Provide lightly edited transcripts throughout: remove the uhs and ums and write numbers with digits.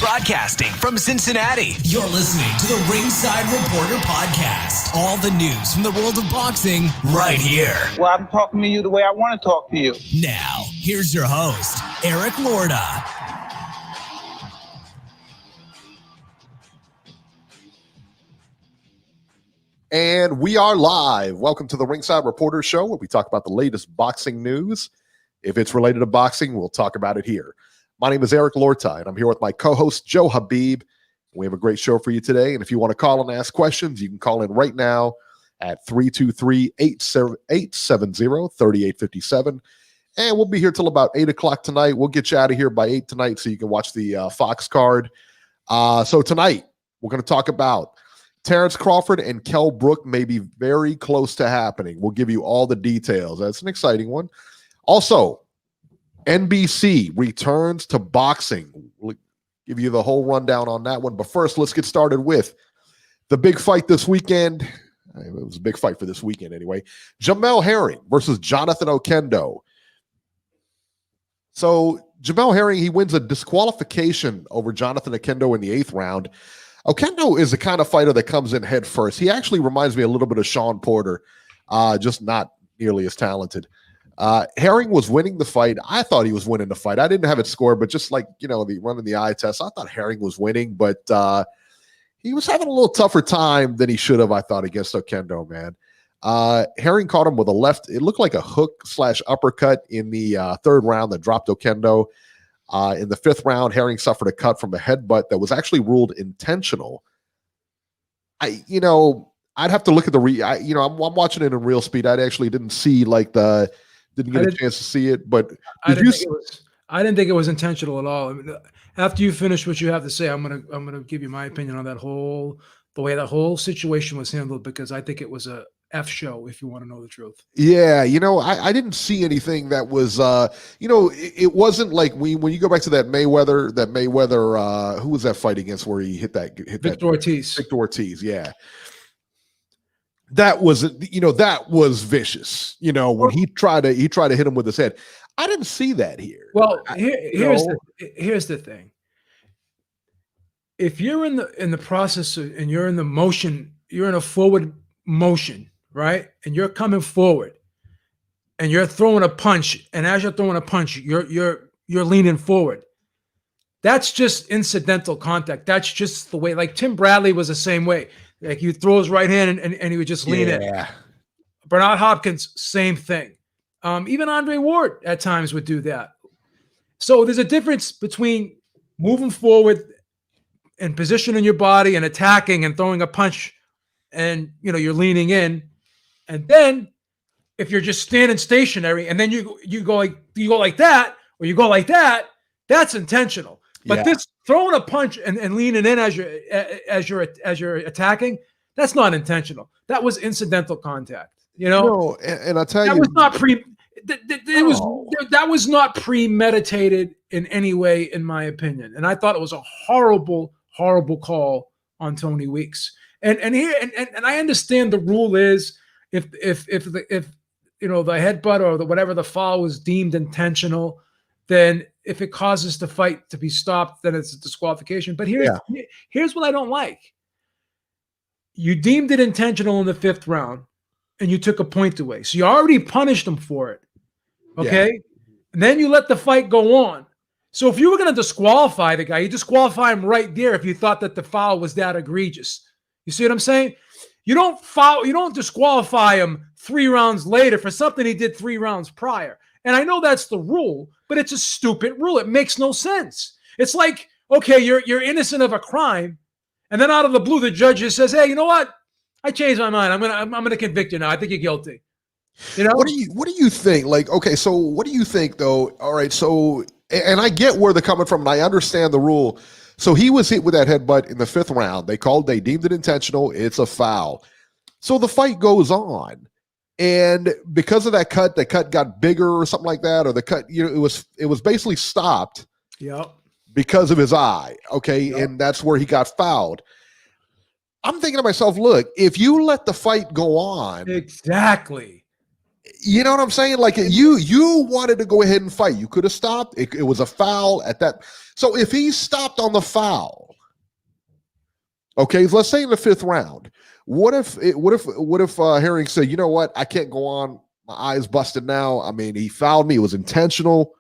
Broadcasting from Cincinnati, you're listening to the Ringside Reporter Podcast. All the news from the world of boxing right here. Well, I'm talking to you the way I want to talk to you. Now, here's your host, Eric Lorda. And we are live. Welcome to the Ringside Reporter Show, where we talk about the latest boxing news. If it's related to boxing, we'll talk about it here. My name is Eric Lorta, and I'm here with my co-host, Joe Habib. We have a great show for you today, and if you want to call and ask questions, you can call in right now at 323-870-3857, and we'll be here till about 8 o'clock tonight. We'll get you out of here by 8 tonight so you can watch the Fox card. So tonight, we're going to talk about Terrence Crawford and Kell Brook may be very close to happening. We'll give you all the details. That's an exciting one. Also, NBC returns to boxing. We'll give you the whole rundown on that one. But first, let's get started with the big fight this weekend. It was a big fight for this weekend anyway. Jamel Herring versus Jonathan Oquendo. So Jamel Herring, he wins a disqualification over Jonathan Oquendo in the 8th round. Oquendo is the kind of fighter that comes in head first. He actually reminds me a little bit of Sean Porter, just not nearly as talented. Herring was winning the fight. I thought he was winning the fight. I didn't have it scored, but just like, the running the eye test, I thought Herring was winning, but he was having a little tougher time than he should have, I thought, against Oquendo, man. Herring caught him with a left. It looked like a hook / uppercut in the 3rd round that dropped Oquendo. In the 5th round, Herring suffered a cut from a headbutt that was actually ruled intentional. I'd have to look at I'm watching it in real speed. I actually didn't see didn't get a chance to see it, but I didn't think it was intentional at all. I mean, after you finish what you have to say, I'm gonna give you my opinion on the way that whole situation was handled, because I think it was a F show, if you want to know the truth. Yeah, I didn't see anything that was it wasn't like when you go back to that Mayweather, who was that fight against where he hit Victor Ortiz. Victor Ortiz, yeah. That was vicious. When he tried to hit him with his head. I didn't see that here. Well, here's the thing. If you're in the process and you're in the motion, you're in a forward motion, right? And you're coming forward and you're throwing a punch, and as you're throwing a punch, you're leaning forward. That's just incidental contact. That's just the way. Like Tim Bradley was the same way. Like he throw his right hand and he would just lean in. Bernard Hopkins, same thing. Even Andre Ward at times would do that. So there's a difference between moving forward and positioning your body and attacking and throwing a punch, and you're leaning in. And then if you're just standing stationary and then you go like that, or you go like that, that's intentional. But this throwing a punch and leaning in as you're attacking, that's not intentional. That was incidental contact. No, and I tell you, that was not premeditated in any way, in my opinion. And I thought it was a horrible, horrible call on Tony Weeks. And I understand the rule is if the headbutt or whatever the foul was deemed intentional, then if it causes the fight to be stopped, then it's a disqualification. But here's what I don't like. You deemed it intentional in the 5th round, and you took a point away. So you already punished him for it. Okay? Yeah. And then you let the fight go on. So if you were going to disqualify the guy, you disqualify him right there if you thought that the foul was that egregious. You see what I'm saying? You don't disqualify him 3 rounds later for something he did 3 rounds prior. And I know that's the rule, but it's a stupid rule. It makes no sense. It's like, okay, you're innocent of a crime, and then out of the blue, the judge just says, "Hey, you know what? I changed my mind. I'm gonna convict you now. I think you're guilty." What do you think? Like, okay, so what do you think though? All right, so and I get where they're coming from, and I understand the rule. So he was hit with that headbutt in the 5th round. They deemed it intentional. It's a foul. So the fight goes on. And because of that cut, the cut got bigger or something like that, or the cut, it was basically stopped. Yep. Because of his eye. Okay. Yep. And that's where he got fouled. I'm thinking to myself, look, if you let the fight go on. Exactly. You know what I'm saying? Like you wanted to go ahead and fight. You could have stopped. It was a foul at that. So if he stopped on the foul, okay, let's say in the 5th round, what if Herring said, you know what, I can't go on. My eye's busted now. I mean, he fouled me. It was intentional.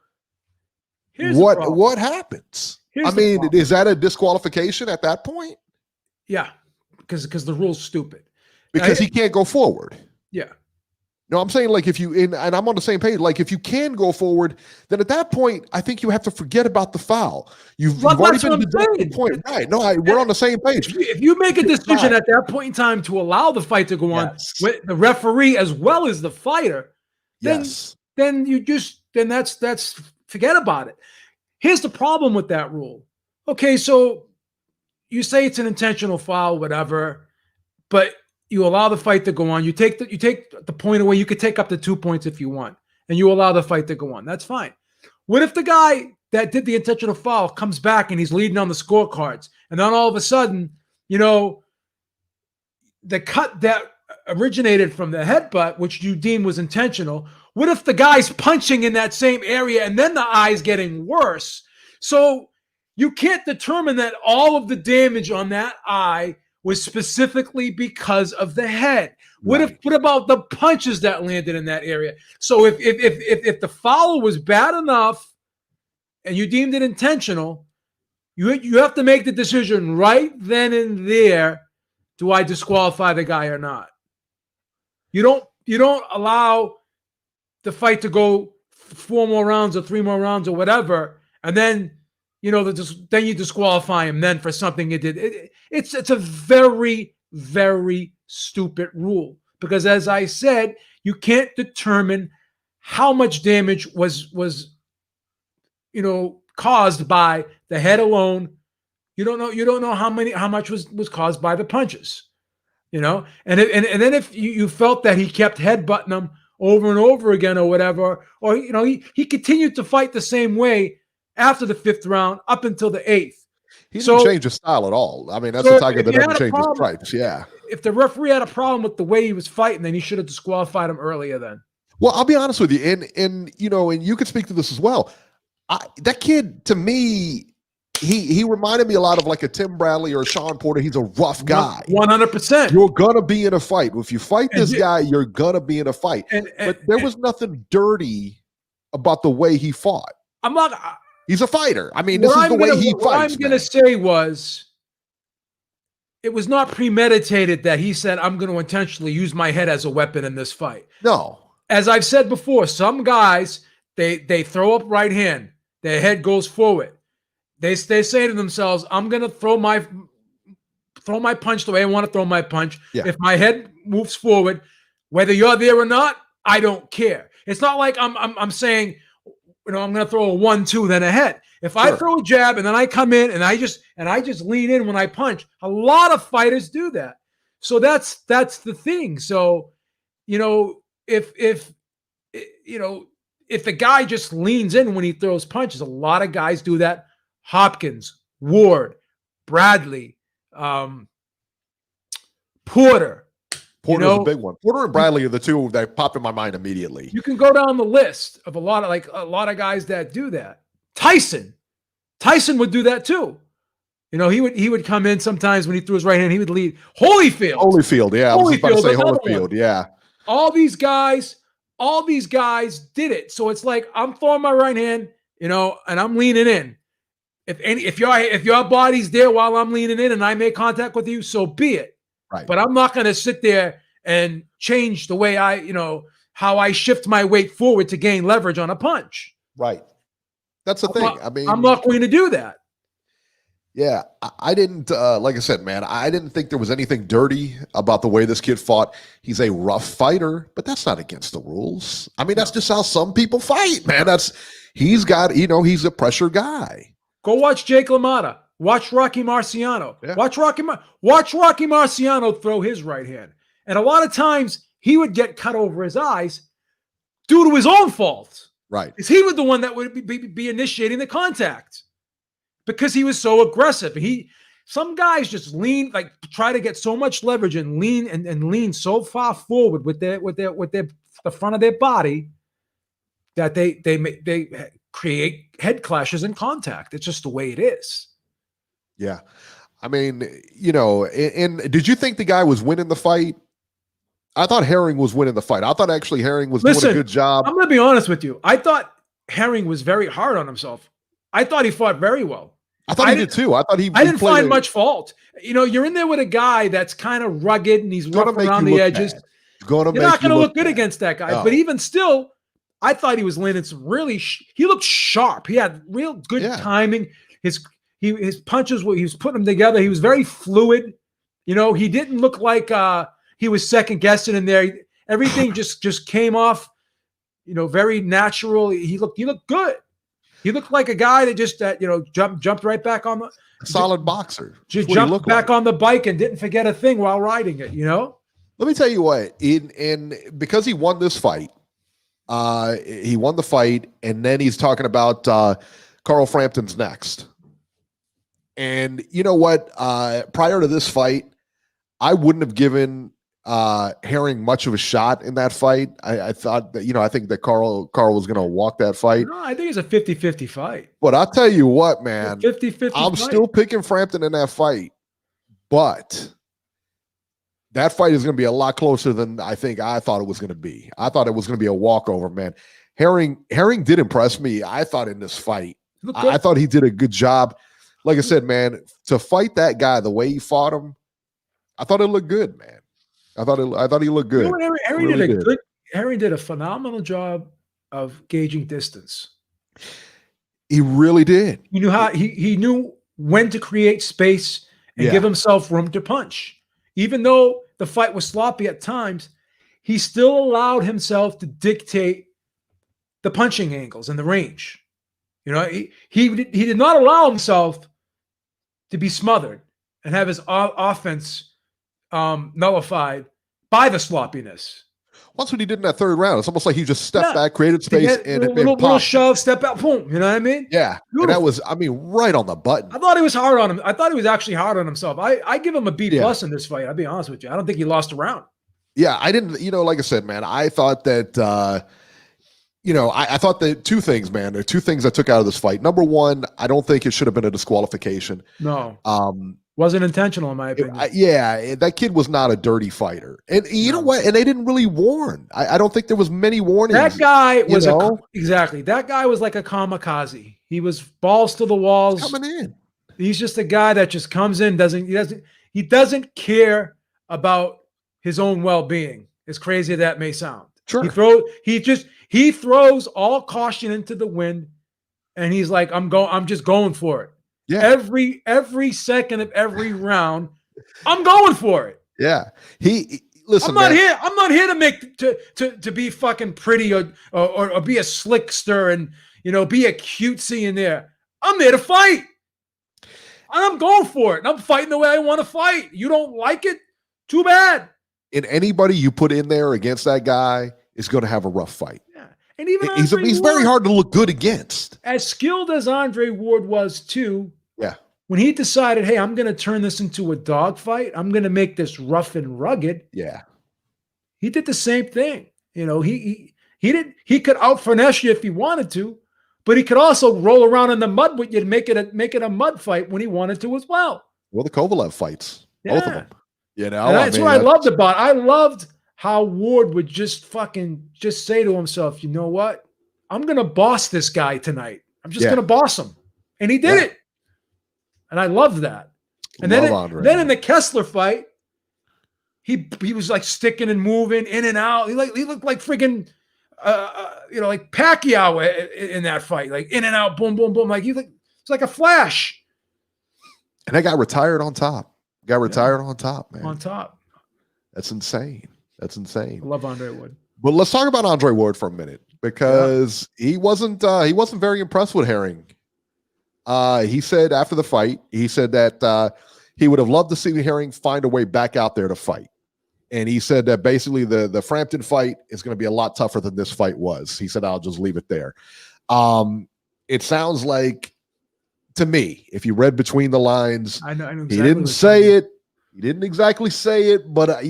What happens? Is that a disqualification at that point? Yeah, because the rule's stupid. Because he can't go forward. Yeah. No, I'm saying like if you and I'm on the same page. Like if you can go forward, then at that point, I think you have to forget about the foul. You've already been deducted the point, right? No, we're on the same page. If you make a decision at that point in time to allow the fight to go on with the referee as well as the fighter, then that's forget about it. Here's the problem with that rule. Okay, so you say it's an intentional foul, whatever, but you allow the fight to go on. You take the point away. You could take up to 2 points if you want, and you allow the fight to go on. That's fine. What if the guy that did the intentional foul comes back and he's leading on the scorecards, and then all of a sudden, the cut that originated from the headbutt, which you deem was intentional, what if the guy's punching in that same area and then the eye's getting worse? So you can't determine that all of the damage on that eye was specifically because of the head. What about the punches that landed in that area? So if the foul was bad enough and you deemed it intentional, you have to make the decision right then and there. Do I disqualify the guy or not? You don't allow the fight to go 4 more rounds or 3 more rounds or whatever, and then then you disqualify him then for something he did. It's a very, very stupid rule because, as I said, you can't determine how much damage was caused by the head alone. You don't know how much was caused by the punches. And then if you felt that he kept headbutting him over and over again or whatever, or he continued to fight the same way after the 5th round up until the 8th. He didn't change his style at all. I mean, that's a tiger that doesn't change his stripes. Yeah. If the referee had a problem with the way he was fighting, then he should have disqualified him earlier then. Well, I'll be honest with you, and you could speak to this as well. That kid, to me, he reminded me a lot of like a Tim Bradley or a Sean Porter. He's a rough guy. 100%. You're gonna be in a fight. If you fight this guy, you're gonna be in a fight. But there was nothing dirty about the way he fought. He's a fighter. I mean, this is the way he fights. What I'm going to say was it was not premeditated that he said, I'm going to intentionally use my head as a weapon in this fight. No. As I've said before, some guys, they throw up right hand. Their head goes forward. They say to themselves, I'm going to throw my punch the way I want to throw my punch. Yeah. If my head moves forward, whether you're there or not, I don't care. It's not like I'm saying, I'm going to throw a 1-2, then a head. If I throw a jab and then I come in and I just lean in when I punch, a lot of fighters do that. So that's the thing. So, if the guy just leans in when he throws punches, a lot of guys do that. Hopkins, Ward, Bradley, Porter. Porter's a big one. Porter and Bradley are the two that pop in my mind immediately. You can go down the list of a lot of guys that do that. Tyson would do that too. He would come in sometimes when he threw his right hand. He would lead. Holyfield, yeah. I was about to say Holyfield, yeah. All these guys did it. So it's like I'm throwing my right hand, and I'm leaning in. If your body's there while I'm leaning in and I make contact with you, so be it. Right. But I'm not going to sit there and change the way how I shift my weight forward to gain leverage on a punch. Right. That's the thing. I'm not going to do that. Yeah. I didn't, like I said, man, I didn't think there was anything dirty about the way this kid fought. He's a rough fighter, but that's not against the rules. I mean, that's just how some people fight, man. He's a pressure guy. Go watch Jake LaMotta. Watch Rocky Marciano. Yeah. Watch Rocky Marciano throw his right hand. And a lot of times he would get cut over his eyes due to his own fault. Right. Because he was the one that would be initiating the contact because he was so aggressive. Some guys just try to get so much leverage and lean so far forward with their the front of their body that they create head clashes and contact. It's just the way it is. Yeah. I mean, and did you think the guy was winning the fight? I thought Herring was winning the fight. I thought actually Herring was doing a good job. I'm going to be honest with you. I thought Herring was very hard on himself. I thought he fought very well. I thought he did too. I didn't find much fault. You're in there with a guy that's kind of rugged and he's rough around the edges. You're not going to look good against that guy. But even still, I thought he was landing some really. He looked sharp. He had real good timing. His punches, he was putting them together. He was very fluid. He didn't look like he was second guessing in there. Everything just came off, very natural. He looked good. He looked like a guy that jumped right back on the solid boxer. Just jumped back on the bike and didn't forget a thing while riding it. Let me tell you what. Because he won this fight. He won the fight, and then he's talking about Carl Frampton's next. And you know what? Prior to this fight, I wouldn't have given Herring much of a shot in that fight. I thought that, I think that Carl was going to walk that fight. No, I think it's a 50-50 fight. But I'll tell you what, man. 50-50 I'm still picking Frampton in that fight. But that fight is going to be a lot closer than I thought it was going to be. I thought it was going to be a walkover, man. Herring did impress me. I thought in this fight, I thought he did a good job. Like I said, man, to fight that guy the way he fought him, I thought it looked good, man. I thought he looked good. Herring did a phenomenal job of gauging distance. He really did. He knew how he knew when to create space and give himself room to punch. Even though the fight was sloppy at times, he still allowed himself to dictate the punching angles and the range. He did not allow himself to be smothered and have his offense nullified by the sloppiness. That's what he did in that third round. It's almost like he just stepped back, created space, and little shove, step out, boom. You know what I mean? Yeah. Beautiful. And that was, right on the button. I thought he was hard on him. I thought he was actually hard on himself. I give him a B+ in this fight. I'll be honest with you. I don't think he lost a round. Yeah, I didn't, like I said, man, I thought that, I thought that two things, man. There are two things I took out of this fight. Number one, I don't think it should have been a disqualification. No. Wasn't intentional, in my opinion. That kid was not a dirty fighter. And you know what? And they didn't really warn. I don't think there was many warnings. That guy was exactly. That guy was like a kamikaze. He was balls to the walls. He's coming in. He's just a guy that just comes in, he doesn't care about his own well-being. As crazy as that may sound. Sure. He throws all caution into the wind, and he's like, I'm just going for it. Yeah. Every second of every round, I'm going for it. Yeah. Listen. I'm not here to make to be fucking pretty or be a slickster and be a cutesy in there. I'm there to fight. I'm going for it. And I'm fighting the way I want to fight. You don't like it? Too bad. And anybody you put in there against that guy is going to have a rough fight. Yeah. And even he's very hard to look good against. As skilled as Andre Ward was too. Yeah. When he decided, hey, I'm going to turn this into a dogfight. I'm going to make this rough and rugged. Yeah. He did the same thing. He could out finesse you if he wanted to, but he could also roll around in the mud with you to make it a mud fight when he wanted to as well. Well, the Kovalev fights, both of them. And that's what I loved about it. I loved how Ward would just say to himself, you know what? I'm going to boss this guy tonight. I'm just going to boss him. And he did it. And I loved that. And then in the Kessler fight, he was like sticking and moving in and out. He looked like freaking, like Pacquiao in that fight, like in and out, boom, boom, boom. It's like a flash. And that guy retired on top. On top, man. On top. That's insane. I love Andre Ward. But let's talk about Andre Ward for a minute because he wasn't very impressed with Herring. He said after the fight, that he would have loved to see Herring find a way back out there to fight. And he said that basically the Frampton fight is going to be a lot tougher than this fight was. He said, I'll just leave it there. It sounds like, to me, if you read between the lines, I know exactly he didn't say it. He didn't exactly say it, but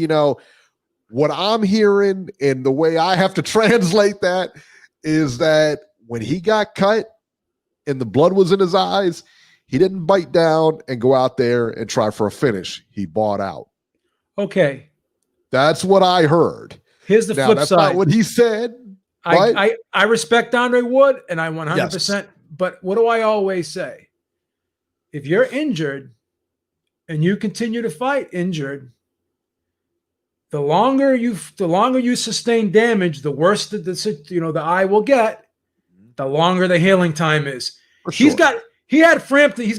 What I'm hearing and the way I have to translate that is that when he got cut and the blood was in his eyes, he didn't bite down and go out there and try for a finish. He bought out. Okay. That's what I heard. Here's the now, flip that's side. not what he said. I respect Andre Wood, and I 100%. Yes. But what do I always say? If you're injured and you continue to fight injured, the longer you sustain damage, the worse the eye will get. The longer the healing time is. For sure. He's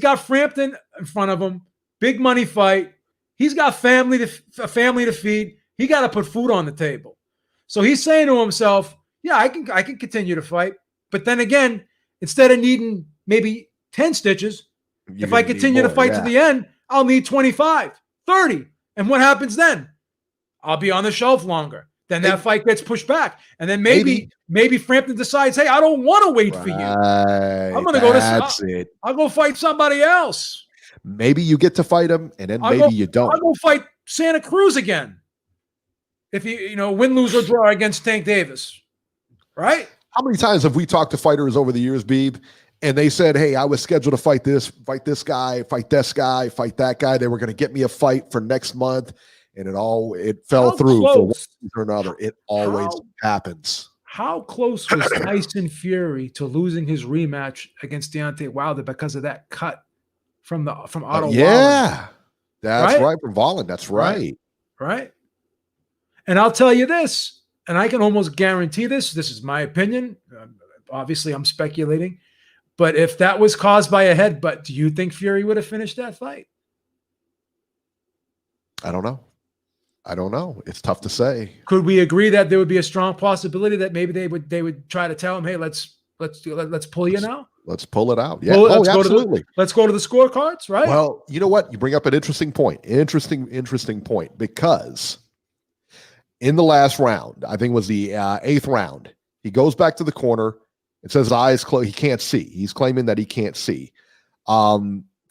got Frampton in front of him. Big money fight. He's got a family to feed. He got to put food on the table. So he's saying to himself, yeah, I can continue to fight. But then again, instead of needing maybe 10 stitches, if I continue to fight to the end, I'll need 25, 30. And what happens then? I'll be on the shelf longer. Then that fight gets pushed back. And then maybe Frampton decides, hey, I don't want to wait for you. I'm going to go to I'll go fight somebody else. Maybe you get to fight him, and then you don't. I'll go fight Santa Cruz again. If you win, lose, or draw against Tank Davis. Right? How many times have we talked to fighters over the years, Beeb, and they said, hey, I was scheduled to fight this guy, fight this guy, fight that guy. They were going to get me a fight for next month. And it fell through for one reason or another. It always happens. How close was Tyson Fury to losing his rematch against Deontay Wilder because of that cut from Otto Wallin? Yeah, that's right from Wallin. That's right. Right. And I'll tell you this, and I can almost guarantee this. This is my opinion. Obviously, I'm speculating. But if that was caused by a headbutt, do you think Fury would have finished that fight? I don't know. It's tough to say. Could we agree that there would be a strong possibility that maybe they would try to tell him, hey, let's pull you now? Let's pull it out. Yeah. Absolutely. Let's go to the scorecards, right? Well, you know what? You bring up an interesting point. Interesting point, because in the last round, I think it was the 8th round, he goes back to the corner. It says eyes closed. He can't see. He's claiming that he can't see.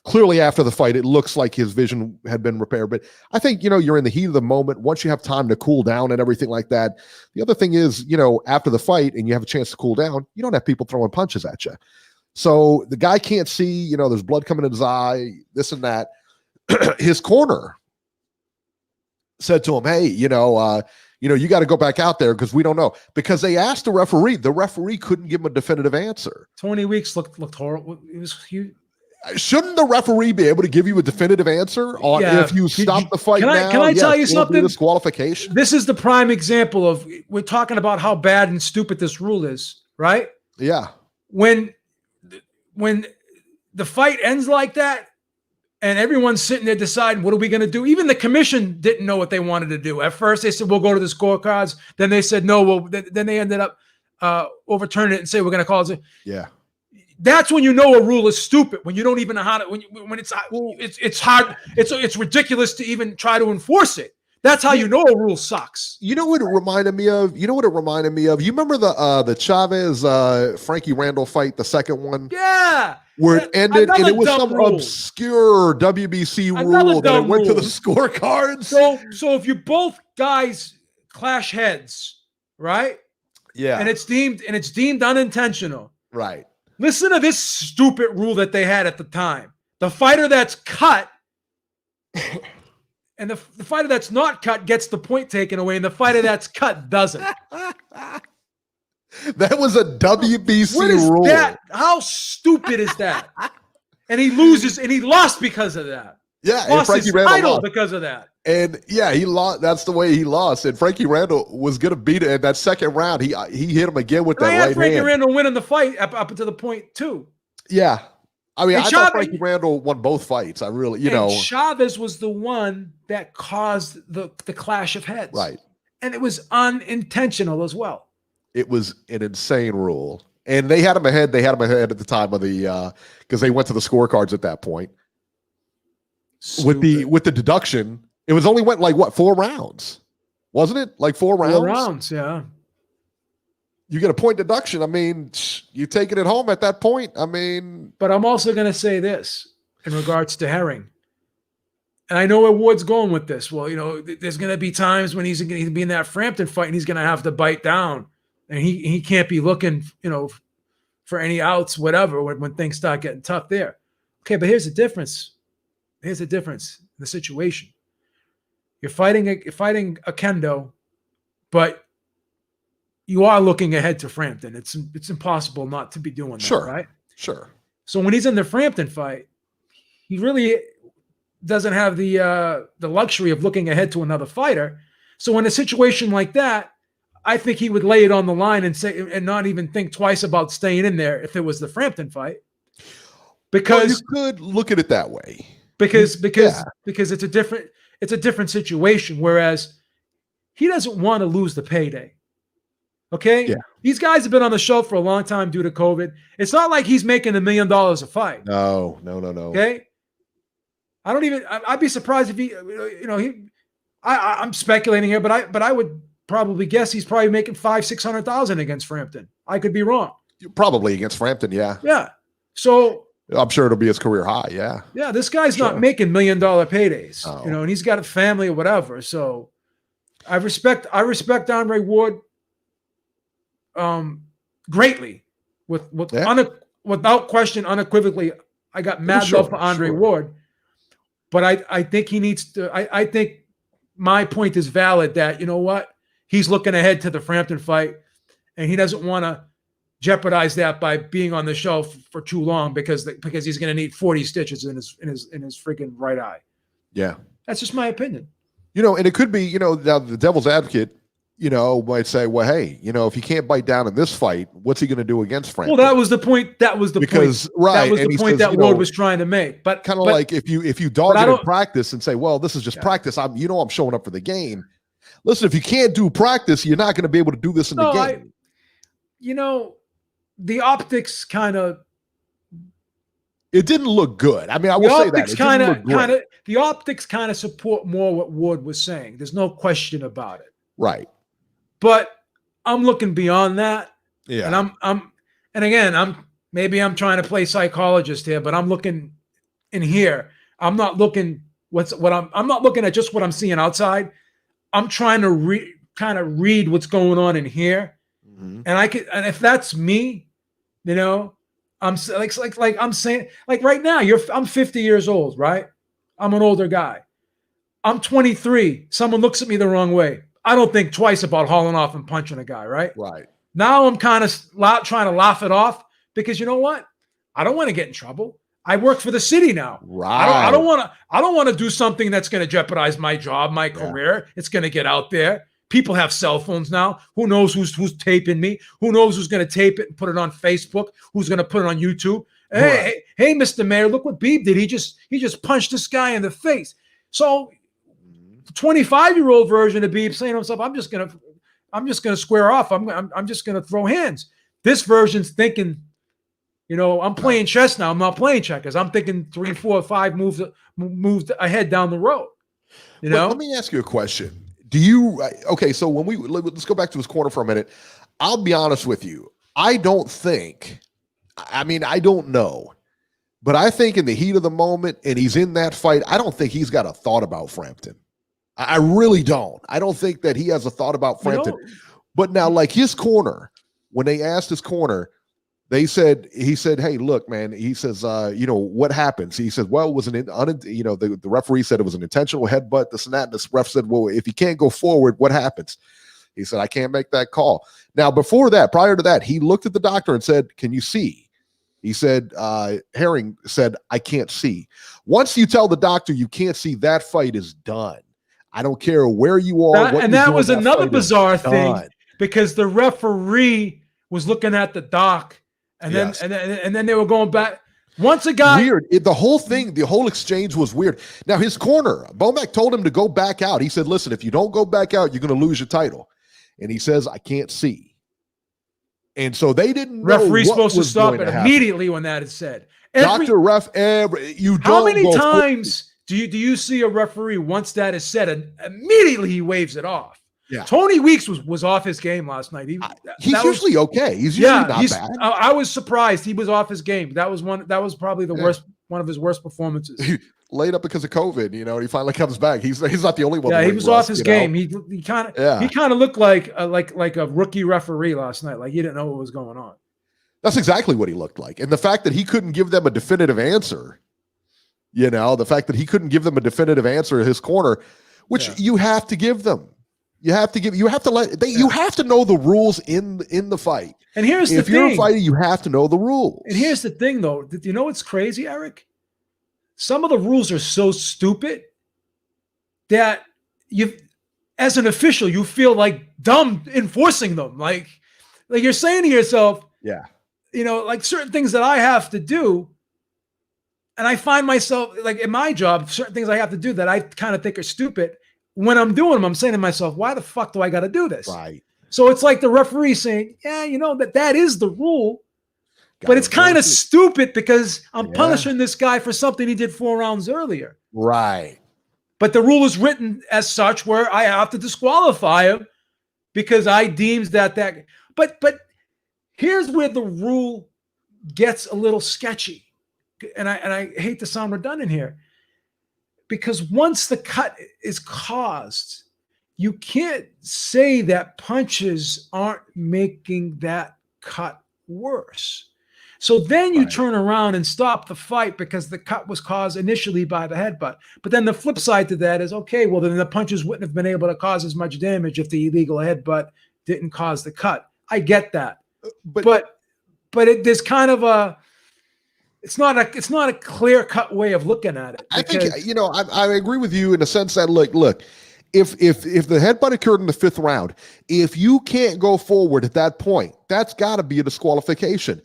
Clearly, after the fight, it looks like his vision had been repaired. But I think, you're in the heat of the moment. Once you have time to cool down and everything like that. The other thing is, after the fight and you have a chance to cool down, you don't have people throwing punches at you. So the guy can't see, there's blood coming in his eye, this and that. His corner said to him, hey, you got to go back out there because we don't know. Because they asked the referee. The referee couldn't give him a definitive answer. 20 weeks looked horrible. It was huge. Shouldn't the referee be able to give you a definitive answer on if you stop the fight now? Can I tell you something? Disqualification. This is the prime example of, we're talking about how bad and stupid this rule is, right? Yeah. When the fight ends like that and everyone's sitting there deciding, what are we going to do? Even the commission didn't know what they wanted to do. At first they said, we'll go to the scorecards. Then they said, no. Well, then they ended up overturning it and say, we're going to call it. Yeah. That's when you know a rule is stupid, when you don't even know how to, when it's hard, it's ridiculous to even try to enforce it. That's how you know a rule sucks. You know what it reminded me of? You remember the Chavez Frankie Randall fight, the second one? Yeah. Where it ended and it was some rule. Obscure WBC rule that it went to the scorecards. So if you both guys clash heads, right? Yeah. And it's deemed unintentional. Right. Listen to this stupid rule that they had at the time. The fighter that's cut and the fighter that's not cut gets the point taken away, and the fighter that's cut doesn't. That was a WBC what is rule. That? How stupid is that? And he loses, and he lost because of that. Yeah, lost and Frankie his Randall title lost. because of that. And yeah, he lost. That's the way he lost. And Frankie Randall was going to beat it in that second round. He hit him again with that right hand. Frankie Randall winning the fight up until the point too. Yeah, I mean, and I thought Frankie Randall won both fights. I really, Chavez was the one that caused the clash of heads. Right, and it was unintentional as well. It was an insane rule, and they had him ahead. They had him ahead at the time of the because they went to the scorecards at that point. Stupid. With the deduction, it was only went like what, 4 rounds, wasn't it? Like 4 rounds. 4 rounds, yeah. You get a point deduction. I mean, you take it at home at that point. I mean, but I'm also going to say this in regards to Herring. and I know where Ward's going with this. Well, there's going to be times when he's going to be in that Frampton fight and he's going to have to bite down, and he can't be looking, for any outs, whatever, when things start getting tough there. Okay, but here's the difference. Here's the difference in the situation. You're fighting Oquendo, but you are looking ahead to Frampton. It's impossible not to be doing that, right? Sure. So when he's in the Frampton fight, he really doesn't have the luxury of looking ahead to another fighter. So in a situation like that, I think he would lay it on the line and not even think twice about staying in there if it was the Frampton fight. Because you could look at it that way. Because it's a different situation. Whereas he doesn't want to lose the payday. Okay? Yeah. These guys have been on the show for a long time due to COVID. It's not like he's making $1 million a fight. No. Okay? I'd be surprised if I'm speculating here, but I would probably guess he's probably making $500,000-$600,000 against Frampton. I could be wrong. Probably against Frampton, yeah. Yeah. So I'm sure it'll be his career high, yeah. Yeah, this guy's not making $1 million paydays, and he's got a family or whatever. So I respect Andre Ward greatly. Without question, unequivocally, I got mad love for Andre Ward. But I think he needs to. I think my point is valid that he's looking ahead to the Frampton fight, and he doesn't want to jeopardize that by being on the show for too long because he's going to need 40 stitches in his freaking right eye. Yeah, that's just my opinion. And it could be now the devil's advocate. Might say, well, hey, if he can't bite down in this fight, what's he going to do against Frampton? Well, that was the point. That was the point. Right. That was the point that Ward was trying to make. But kind of like if you dog it in practice and say, well, this is just practice. I'm showing up for the game. Listen, if you can't do practice, you're not going to be able to do this in the game. The optics kind of. It didn't look good. I mean, I will say that. The optics kind of support more what Ward was saying. There's no question about it. Right. But I'm looking beyond that. Yeah. And I'm trying to play psychologist here, but I'm looking in here. I'm not looking I'm not looking at just what I'm seeing outside. I'm trying to kind of read what's going on in here. Mm-hmm. And if that's me, I'm like I'm saying, like right now, I'm 50 years old, right? I'm an older guy. I'm 23. Someone looks at me the wrong way. I don't think twice about hauling off and punching a guy, right? Right. Now I'm kind of trying to laugh it off because you know what? I don't want to get in trouble. I work for the city now. Right. I don't want to do something that's going to jeopardize my job, my career. It's going to get out there. People have cell phones now. Who knows who's taping me? Who knows who's going to tape it and put it on Facebook? Who's going to put it on YouTube? Hey, Mr. Mayor, look what Beeb did. He just punched this guy in the face. So 25-year-old version of Beeb saying to himself, I'm just gonna square off. I'm just gonna throw hands. This version's thinking, I'm playing chess now. I'm not playing checkers. I'm thinking 3, 4, 5 moves ahead down the road. Let me ask you a question. So let's go back to his corner for a minute. I'll be honest with you. I don't know. But I think in the heat of the moment, and he's in that fight, I don't think he's got a thought about Frampton. I really don't. I don't think that he has a thought about Frampton. But now, like his corner, when they asked his corner, he said, hey, look, man, he says, what happens? He said, well, it was the referee said it was an intentional headbutt, this and that. And this ref said, well, if you can't go forward, what happens? He said, I can't make that call. Now, prior to that, he looked at the doctor and said, can you see? He said, Herring said, I can't see. Once you tell the doctor you can't see, that fight is done. I don't care where you are. That was another bizarre thing because the referee was looking at the doc and then they were going back. Once a guy. Weird. The whole exchange was weird. Now, his corner, Bomac told him to go back out. He said, listen, if you don't go back out, you're going to lose your title. And he says, I can't see. And so they didn't know referee's supposed to stop it immediately when that is said. Dr. Ref, you don't. How many times do you see a referee once that is said and immediately he waves it off? Yeah. Tony Weeks was off his game last night. He's usually okay. He's usually not bad. I was surprised he was off his game. That was probably the worst, one of his worst performances. laid up because of COVID, and he finally comes back. He's not the only one. Yeah, he was off his game. He kind of looked like a rookie referee last night. Like he didn't know what was going on. That's exactly what he looked like. And the fact that he couldn't give them a definitive answer, the fact that he couldn't give them a definitive answer in his corner, which you have to give them. You have to know the rules in the fight. And here's the thing. If you're a fighter, you have to know the rules. And here's the thing, though. You know what's crazy, Eric? Some of the rules are so stupid that as an official, you feel like dumb enforcing them. Like you're saying to yourself, like certain things that I have to do, and I find myself, like in my job, certain things I have to do that I kind of think are stupid. When I'm doing them, I'm saying to myself, why the fuck do I got to do this? Right. So it's like the referee saying, that is the rule, but it's kind of stupid because I'm punishing this guy for something he did 4 rounds earlier. Right. But the rule is written as such where I have to disqualify him because I deems that. But here's where the rule gets a little sketchy. And I hate to sound redundant here, because once the cut is caused, you can't say that punches aren't making that cut worse. So then you turn around and stop the fight because the cut was caused initially by the headbutt. But then the flip side to that is, okay, well, then the punches wouldn't have been able to cause as much damage if the illegal headbutt didn't cause the cut. I get that. But there's kind of it's not a clear-cut way of looking at it. I think, I agree with you in the sense that, look, if the headbutt occurred in the 5th round, if you can't go forward at that point, that's got to be a disqualification.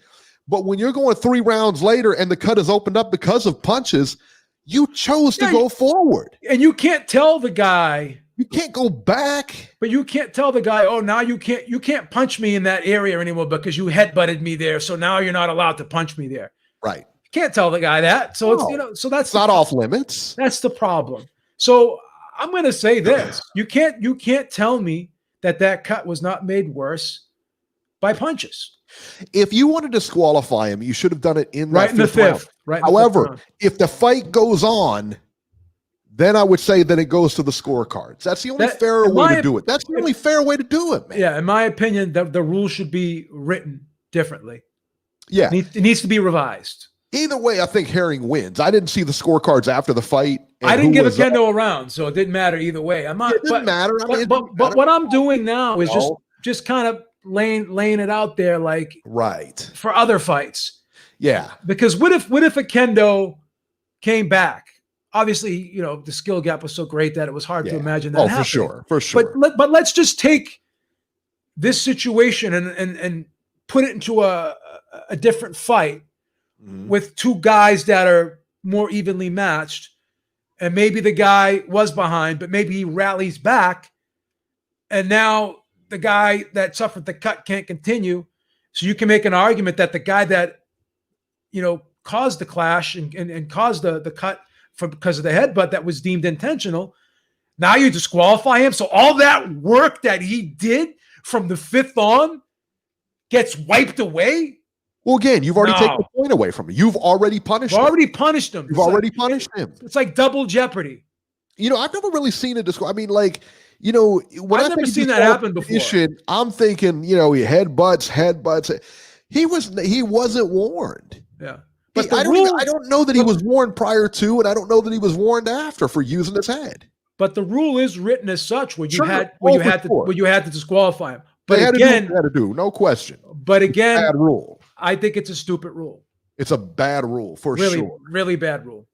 But when you're going 3 rounds later and the cut is opened up because of punches, you chose to go forward. And you can't tell the guy. You can't go back. But you can't tell the guy, oh, now you can't punch me in that area anymore because you headbutted me there. So now you're not allowed to punch me there. Right. You can't tell the guy that. So it's so that's not off limits. That's the problem. So I'm going to say this. You can't tell me that cut was not made worse by punches. If you want to disqualify him, you should have done it in right in the 5th. Right. However, if the fight goes on, then I would say that it goes to the scorecards. That's the only fair way to do it. That's the only fair way to do it, man. Yeah, in my opinion, the rules should be written differently. Yeah. It needs to be revised. Either way, I think Herring wins. I didn't see the scorecards after the fight. I didn't give Oquendo a round, so it didn't matter either way. It didn't matter. But what I'm doing now is just kind of laying it out there, like for other fights. Yeah. Because what if Oquendo came back? Obviously, the skill gap was so great that it was hard to imagine that happening. For sure. But let's just take this situation and put it into a different fight with 2 guys that are more evenly matched, and maybe the guy was behind, but maybe he rallies back, and now the guy that suffered the cut can't continue. So you can make an argument that the guy that caused the clash and caused the cut because of the headbutt that was deemed intentional, now you disqualify him. So all that work that he did from the 5th on gets wiped away. Well, again, you've already taken the point away from him. You've already punished him. You've already punished him. It's like double jeopardy. I've never really seen it. I mean, like, when I've never seen that happen before. I'm thinking, he headbutts. He wasn't warned. Yeah. But I don't know that he was warned prior to, and I don't know that he was warned after for using his head. But the rule is written as such where you had to disqualify him. But again, had to do, no question. But again, bad rule. I think it's a stupid rule. It's a bad rule for sure. Really bad rule.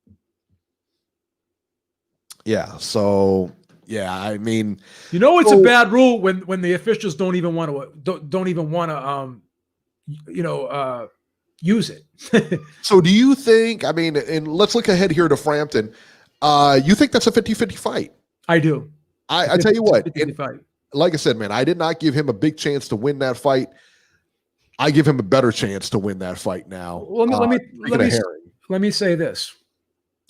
Yeah. So I mean, it's a bad rule when the officials don't even want to use it. So do you think? I mean, and let's look ahead here to Frampton. You think that's a 50-50 fight? I do. I tell you what. Fight. Like I said, man, I did not give him a big chance to win that fight. I give him a better chance to win that fight now. Well, let me say this.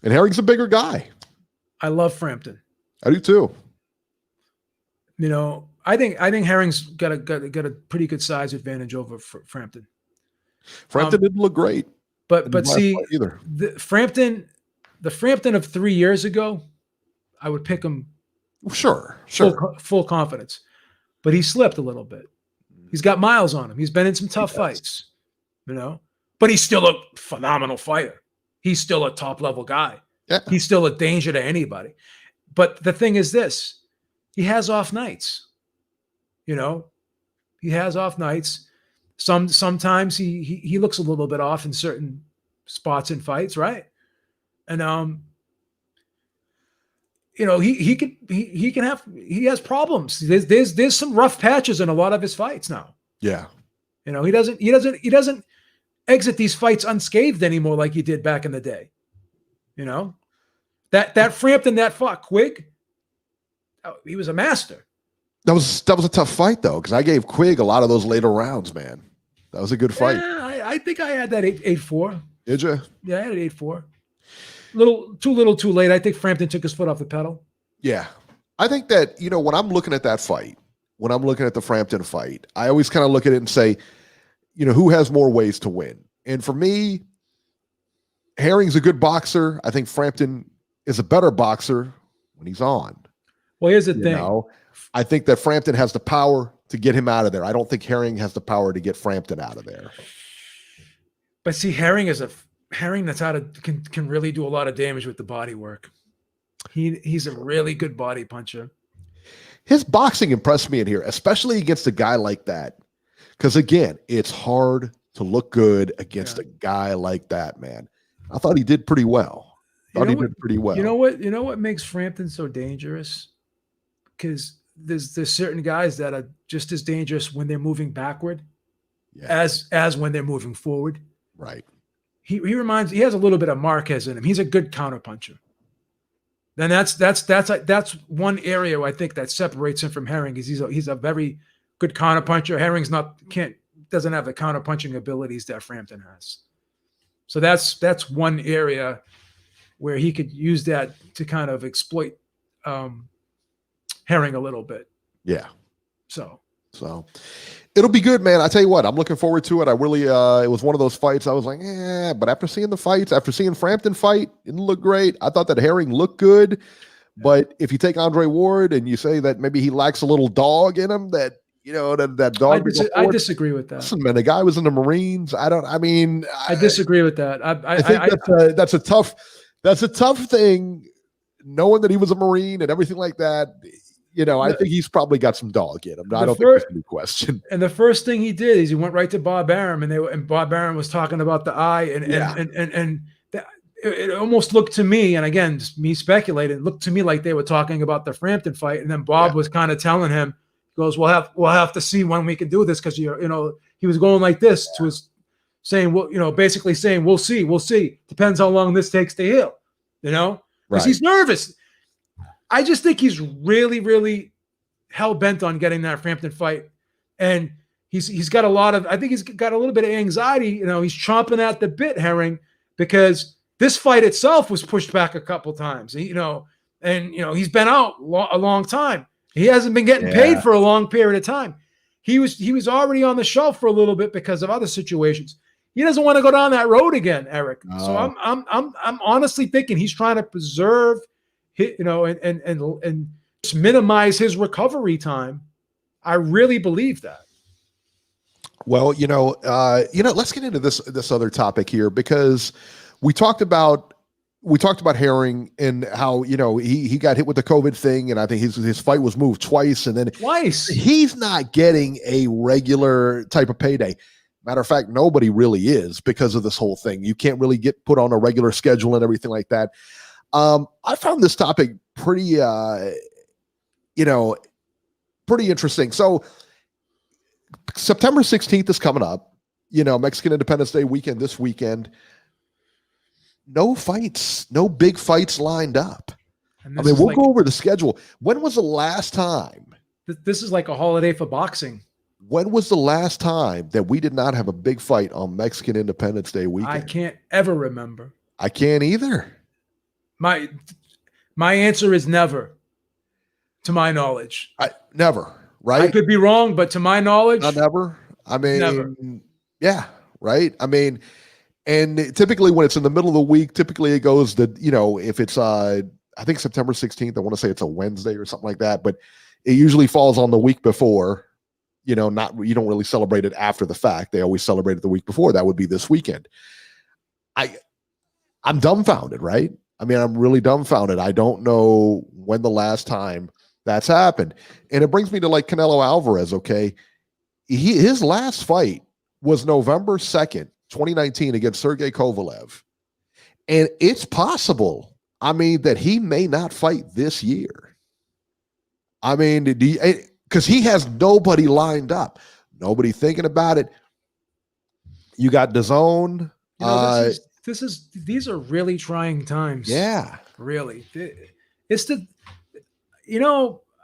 And Herring's a bigger guy. I love Frampton. I do too. I think Herring's got a pretty good size advantage over Frampton. Frampton didn't look great. But see, either. Frampton, the Frampton of 3 years ago, I would pick him. Sure. Full confidence, but he slipped a little bit. He's got miles on him. He's been in some tough fights, but he's still a phenomenal fighter. He's still a top level guy. Yeah. He's still a danger to anybody. But the thing is this, he has off nights, he has off nights. Sometimes he looks a little bit off in certain spots in fights. Right. And, he has problems. There's some rough patches in a lot of his fights now. Yeah. He doesn't exit these fights unscathed anymore like he did back in the day. That Frampton that fought Quigg, he was a master. That was a tough fight though, because I gave Quigg a lot of those later rounds, man. That was a good fight. Yeah, I think I had that 8-4. Did you? Yeah, I had it 8-4. Little too late. I think Frampton took his foot off the pedal. Yeah. I think that, when I'm looking at that fight, when I'm looking at the Frampton fight, I always kind of look at it and say, who has more ways to win? And for me, Herring's a good boxer. I think Frampton is a better boxer when he's on. Well, here's the thing. I think that Frampton has the power to get him out of there. I don't think Herring has the power to get Frampton out of there. But see, Herring that's can really do a lot of damage with the body work. He's a really good body puncher. His boxing impressed me in here, especially against a guy like that. Because again, it's hard to look good against a guy like that, man. I thought he did pretty well. You know what makes Frampton so dangerous? Because there's certain guys that are just as dangerous when they're moving backward as when they're moving forward. Right. He has a little bit of Marquez in him. He's a good counterpuncher. Then that's one area where I think that separates him from Herring. Is he's a very good counterpuncher. Herring's doesn't have the counterpunching abilities that Frampton has. So that's one area where he could use that to kind of exploit Herring a little bit. Yeah. So it'll be good, man. I tell you what, I'm looking forward to it. I really, it was one of those fights I was like, but after seeing Frampton fight, it didn't look great. I thought that Herring looked good, but if you take Andre Ward and you say that maybe he lacks a little dog in him, that dog. I disagree with that. Listen, man, the guy was in the Marines. I disagree with that. I think that's a tough thing, knowing that he was a Marine and everything like that. I think he's probably got some dog in him. I don't think there's any question. And the first thing he did is he went right to Bob Arum, and Bob Arum was talking about the eye, and it almost looked to me, and again, just me speculating, it looked to me like they were talking about the Frampton fight, and then Bob was kind of telling him, he goes, "We'll have to see when we can do this," because he was going like this to his saying, well, basically saying, we'll see. Depends how long this takes to heal, because he's nervous. I just think he's really, really hell bent on getting that Frampton fight, and he's got I think he's got a little bit of anxiety. He's chomping at the bit, Herring, because this fight itself was pushed back a couple times. He's been out a long time. He hasn't been getting paid for a long period of time. He was already on the shelf for a little bit because of other situations. He doesn't want to go down that road again, Eric. So I'm honestly thinking he's trying to preserve, and just minimize his recovery time. I really believe that. Well, let's get into this other topic here, because we talked about Herring and how, he got hit with the COVID thing, and I think his fight was moved twice, and then he's not getting a regular type of payday. Matter of fact, nobody really is, because of this whole thing. You can't really get put on a regular schedule and everything like that. I found this topic pretty interesting. So September 16th is coming up, Mexican Independence Day weekend this weekend. No big fights lined up. We'll go over the schedule. When was the last time? This is like a holiday for boxing. When was the last time that we did not have a big fight on Mexican Independence Day weekend? I can't ever remember. I can't either. My answer is never, to my knowledge. Never, right? I could be wrong, but to my knowledge, not never. never. Yeah, right. And typically when it's in the middle of the week, typically it goes to, if it's I think September 16th, I want to say it's a Wednesday or something like that, but it usually falls on the week before. You don't really celebrate it after the fact. They always celebrate it the week before. That would be this weekend. I'm dumbfounded, right? I mean, I'm really dumbfounded. I don't know when the last time that's happened. And it brings me to like Canelo Alvarez, okay? His last fight was November 2nd, 2019 against Sergey Kovalev. And it's possible, I mean, that he may not fight this year. I mean, because he has nobody lined up, nobody thinking about it. You got DAZN. These are really trying times. Yeah, really. It's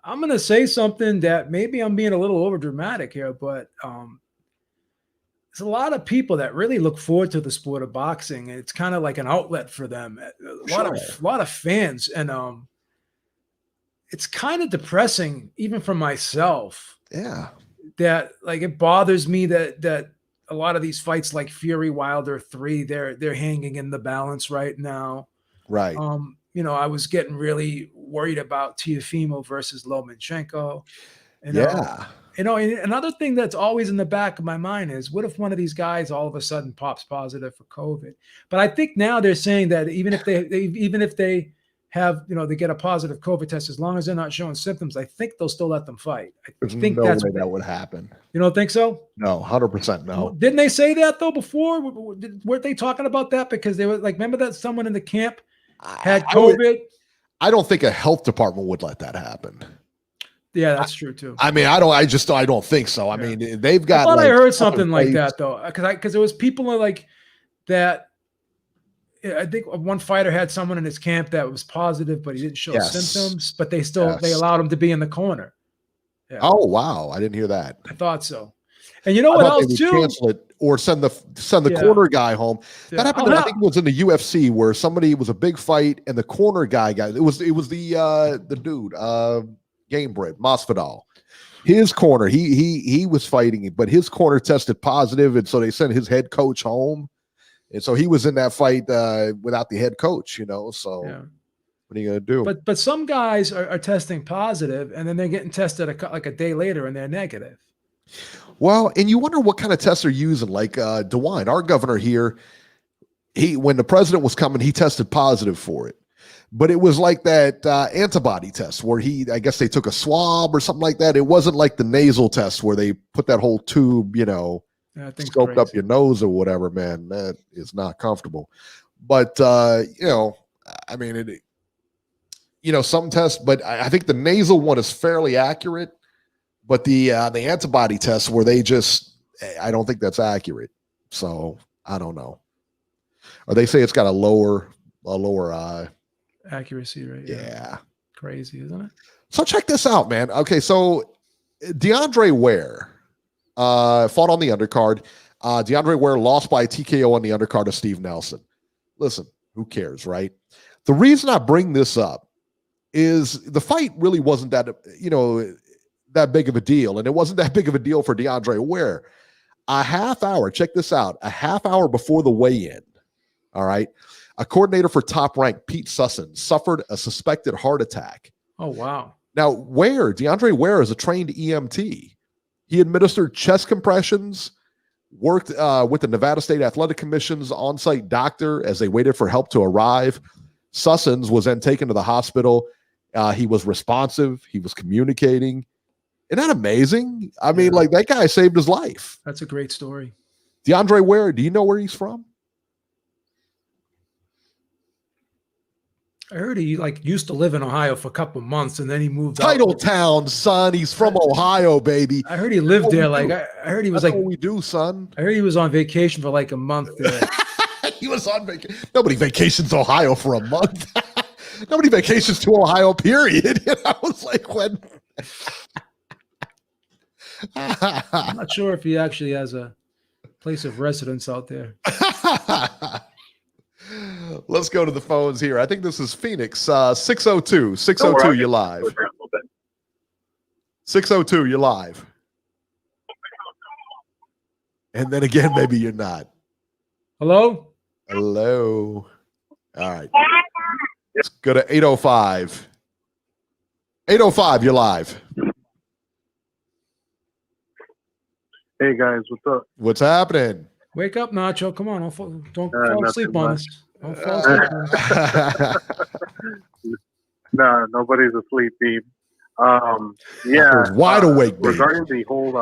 I'm going to say something that maybe I'm being a little over dramatic here, but there's a lot of people that really look forward to the sport of boxing. It's kind of like an outlet for them. A lot of fans, and it's kind of depressing, even for myself. Yeah, that like it bothers me that a lot of these fights, like Fury Wilder 3, they're hanging in the balance right now. Right. I was getting really worried about Teofimo versus Lomachenko. And another thing that's always in the back of my mind is, what if one of these guys all of a sudden pops positive for COVID? But I think now they're saying that even if they have, they get a positive COVID test, as long as they're not showing symptoms, I think they'll still let them fight. I think no way that would happen. You don't think so? No, 100% no. Didn't they say that though before? Weren't they talking about that? Because they were like, remember that someone in the camp had COVID? I don't think a health department would let that happen. Yeah, that's true too. I mean, I don't think so. I mean, they've got. I thought I heard something like that though, because there was people like that. I think one fighter had someone in his camp that was positive, but he didn't show symptoms. But they allowed him to be in the corner. Yeah. Oh wow, I didn't hear that. I thought so. And you know what else too? Cancel it or send the corner guy home. That happened. I think it was in the UFC where it was a big fight and the corner guy it was the dude Gamebred Masvidal. His corner, he was fighting, but his corner tested positive, and so they sent his head coach home. And so he was in that fight without the head coach, So what are you gonna do? But some guys are testing positive, and then they're getting tested like a day later, and they're negative. Well, and you wonder what kind of tests they're using. Like DeWine, our governor here, when the president was coming, he tested positive for it. But it was like that antibody test where I guess they took a swab or something like that. It wasn't like the nasal test where they put that whole tube, scoped up your nose or whatever, man. That is not comfortable. But, I mean, some tests, but I think the nasal one is fairly accurate. But the antibody tests where I don't think that's accurate. So I don't know. Or they say it's got a lower accuracy rate. Yeah. Crazy, isn't it? So check this out, man. Okay, so DeAndre Ware fought on the undercard. DeAndre Ware lost by TKO on the undercard of Steve Nelson. Listen, who cares, right? The reason I bring this up is the fight really wasn't that big of a deal, and it wasn't that big of a deal for DeAndre Ware. A half hour, check this out, a half hour before the weigh-in, all right, a coordinator for Top Rank, Pete Sussin, suffered a suspected heart attack. Oh, wow. Now, DeAndre Ware is a trained EMT. He administered chest compressions, worked with the Nevada State Athletic Commission's on-site doctor as they waited for help to arrive. Sussins was then taken to the hospital. He was responsive. He was communicating. Isn't that amazing? I mean, like, that guy saved his life. That's a great story. DeAndre Ware, do you know where he's from? I heard he used to live in Ohio for a couple of months, and then he moved Titletown, son. He's from Ohio, baby. I heard he lived there. I heard he was what we do, son. I heard he was on vacation for like a month there. He was on vacation. Nobody vacations Ohio for a month. Nobody vacations to Ohio, period. I was like, when? I'm not sure if he actually has a place of residence out there. Let's go to the phones here. I think this is Phoenix. 602. 602, you're live. 602, you're live. And then again, maybe you're not. Hello? Hello. All right. Let's go to 805. 805, you're live. Hey guys, what's up? What's happening? Wake up, Nacho. Come on. Don't fall nothing asleep on much. us. Don't fall asleep on us. Nah, nobody's asleep, Beeb. I Yeah, was wide awake, Beeb. regarding the whole,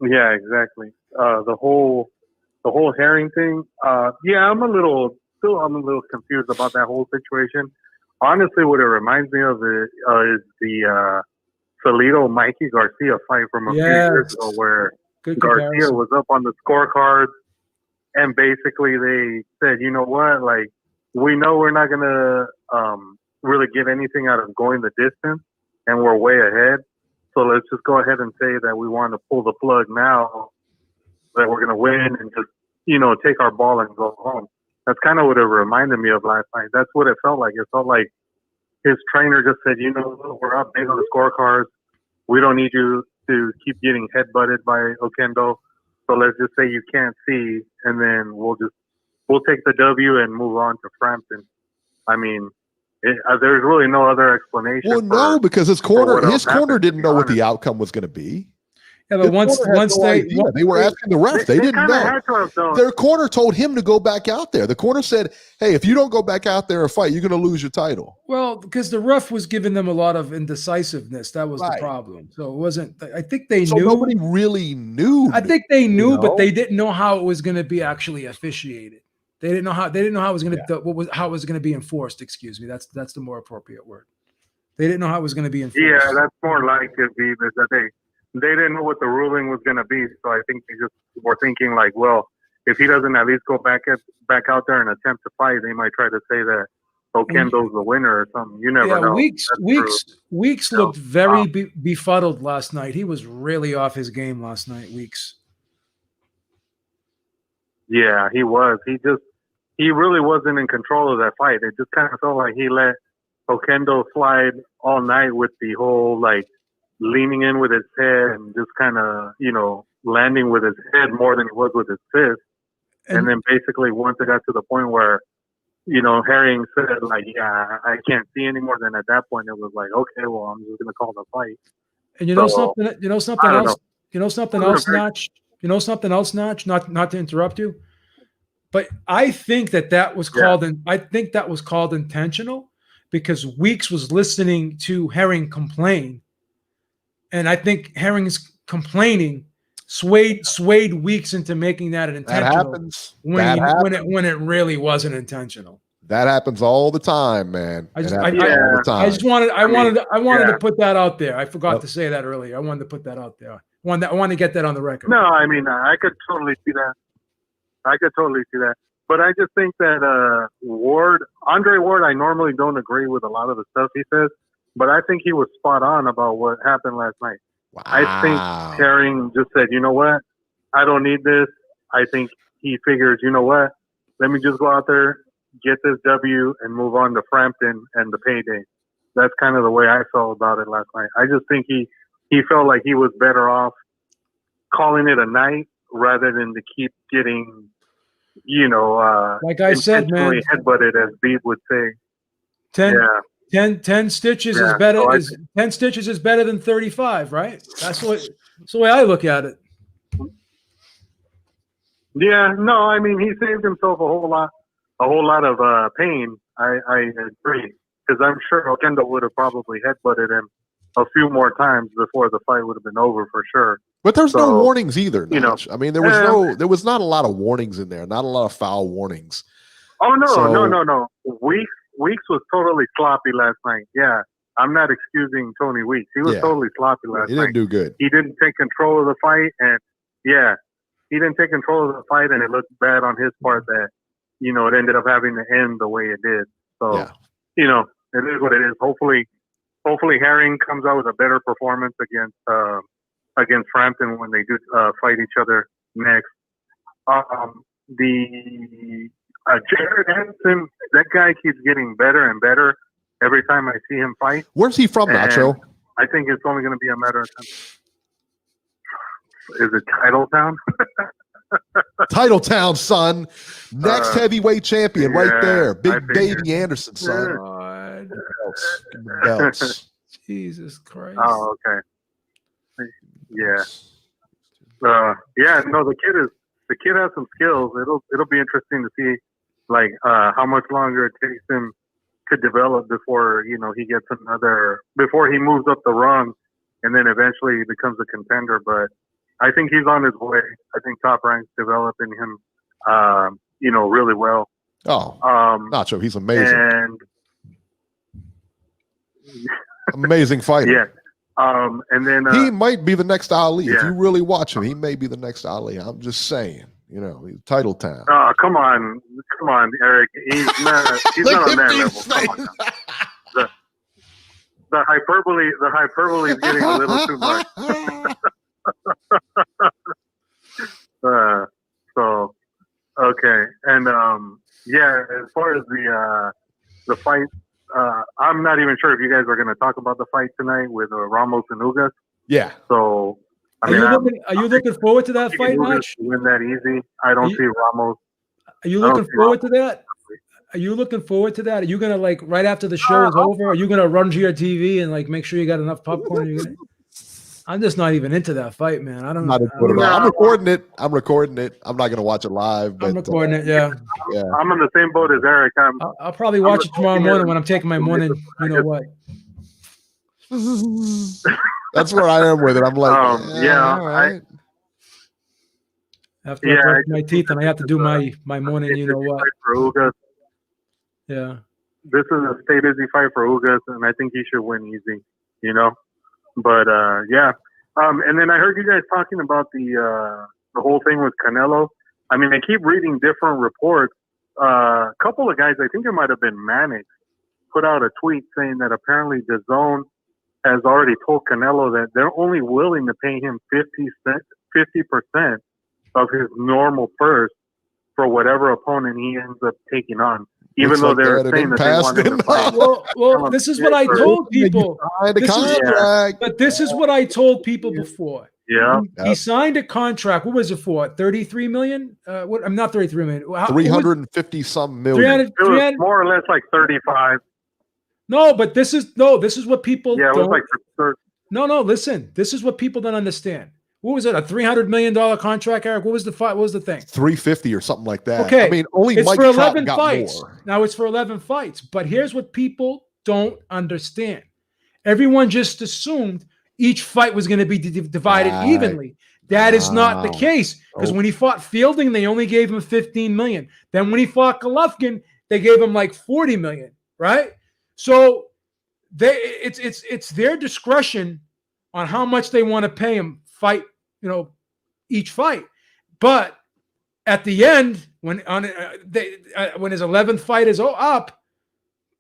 yeah, exactly. The whole Herring thing. Yeah, I'm a little confused about that whole situation. Honestly, what it reminds me of is the Salido Mikey Garcia fight from a few years ago, where Good Garcia comparison. was up on the scorecards, and basically they said, you know what, like, we know we're not gonna really get anything out of going the distance, and we're way ahead. So let's just go ahead and say that we want to pull the plug now, that we're gonna win, and just take our ball and go home. That's kind of what it reminded me of last night. That's what it felt like. It felt like his trainer just said, we're up big on the scorecards. We don't need you to keep getting headbutted by Oquendo. So let's just say you can't see, and then we'll take the W and move on to Frampton. I mean, there's really no other explanation. Well, no, because his corner didn't know what honest. the outcome was going to be. Yeah, but once they were asking the ref, they didn't know. Had to have known. Their corner told him to go back out there. The corner said, "Hey, if you don't go back out there and fight, you're going to lose your title." Well, because the ref was giving them a lot of indecisiveness. That was the problem. So it wasn't. I think they knew. Nobody really knew. I think they knew, but they didn't know how it was going to be actually officiated. They didn't know how. They didn't know how it was going to. How it was going to be enforced. Excuse me. That's the more appropriate word. They didn't know how it was going to be enforced. Yeah, that's more like it, Beeb, is that they didn't know what the ruling was going to be. So I think they just were thinking like, well, if he doesn't at least go back out there and attempt to fight, they might try to say that Oquendo's the winner or something. You never know. Weeks looked very befuddled last night. He was really off his game last night, Weeks. Yeah, he was. He really wasn't in control of that fight. It just kind of felt like he let Oquendo slide all night with the whole, like, leaning in with his head and just kind of, landing with his head more than he was with his fist. And then basically once it got to the point where, Herring said, like, yeah, I can't see anymore, then at that point it was like, okay, well, I'm just going to call the fight. And something else, Notch, not to interrupt you, but I think that was called intentional, because Weeks was listening to Herring complain. And I think Herring's complaining swayed Weeks into making that an intentional. That happens. When it really wasn't intentional. That happens all the time, man. I wanted to put that out there. I forgot to say that earlier. I wanted to put that out there. I wanted to get that on the record. No, I mean, I could totally see that. But I just think that Andre Ward, I normally don't agree with a lot of the stuff he says, but I think he was spot on about what happened last night. Wow. I think Herring just said, you know what? I don't need this. I think he figures, you know what? Let me just go out there, get this W, and move on to Frampton and the payday. That's kind of the way I felt about it last night. I just think he felt like he was better off calling it a night rather than to keep getting, like I said, man, headbutted, as Beeb would say. 10 stitches is better. 10 stitches is better than 35, right? That's the way I look at it. Yeah, no, I mean, he saved himself a whole lot of pain. I agree, because I'm sure Oquendo would have probably headbutted him a few more times before the fight would have been over for sure. But there's no warnings either. I mean, there was not a lot of warnings in there, not a lot of foul warnings. Oh no. Weeks was totally sloppy last night. Yeah, I'm not excusing Tony Weeks. He was totally sloppy last night. He didn't do good. He didn't take control of the fight, and he didn't take control of the fight, and it looked bad on his part that it ended up having to end the way it did. So it is what it is. Hopefully Herring comes out with a better performance against Frampton when they do fight each other next. Jared Anderson, that guy keeps getting better and better every time I see him fight. Where's he from, Nacho? I think it's only going to be a matter of time. Is it Titletown? Titletown, son. Next heavyweight champion right there. Big Baby Anderson, son. God. Belts. Give me belts. Jesus Christ. Oh, okay. Yeah. No, the kid has some skills. It'll be interesting to see like how much longer it takes him to develop before he gets before he moves up the rung and then eventually becomes a contender. But I think he's on his way. I think Top Rank's developing him really well. Oh, Nacho, he's amazing. And amazing fighter. Yeah. And then he might be the next Ali. Yeah. If you really watch him, he may be the next Ali. I'm just saying, he's Titletown. Oh, come on, Eric. He's not on that level. Come on. The hyperbole is getting a little too much. So okay, and as far as the fight, I'm not even sure if you guys are going to talk about the fight tonight with Ramos and Ugas. Yeah. So are you looking forward to that fight, Nach? Win that easy. I don't see Ramos. Are you looking forward to that? Are you looking forward to that? Are you gonna right after the show is over? Are you gonna run to your TV and make sure you got enough popcorn? I'm just not even into that fight, man. I'm recording it. I'm not gonna watch it live. But, I'm recording it. Yeah. I'm in the same boat as Eric. I'll probably watch it tomorrow morning when I'm taking my morning. You know what? That's where I am with it. I'm like, all right. After I brush my teeth and I have to do my morning, you know what? Yeah. This is a stay busy fight for Ugas, and I think he should win easy, But, and then I heard you guys talking about the whole thing with Canelo. I mean, I keep reading different reports. A couple of guys, I think it might have been Mannix, put out a tweet saying that apparently DAZN has already told Canelo that they're only willing to pay him 50% of his normal purse for whatever opponent he ends up taking on. Even though they're saying that they want him to fight. Well, this is what I told people. But this is what I told people before. Yeah. He signed a contract. What was it for? 33 million? I'm not 33 million. 350 some million. It was more or less like 35. No, but this is what people it was like No, listen. This is what people don't understand. What was it? A $300 million contract, Eric? What was the fight? What was the thing? 350 or something like that. Okay. I mean, only it's Mike for Trout 11 got fights. more. Now it's for 11 fights. But here's what people don't understand. Everyone just assumed each fight was going to be divided evenly. That is not the case. Because when he fought Fielding, they only gave him $15 million. Then when he fought Golovkin, they gave him like $40 million, right? So it's their discretion on how much they want to pay him fight, each fight. But at the end, when his 11th fight is up,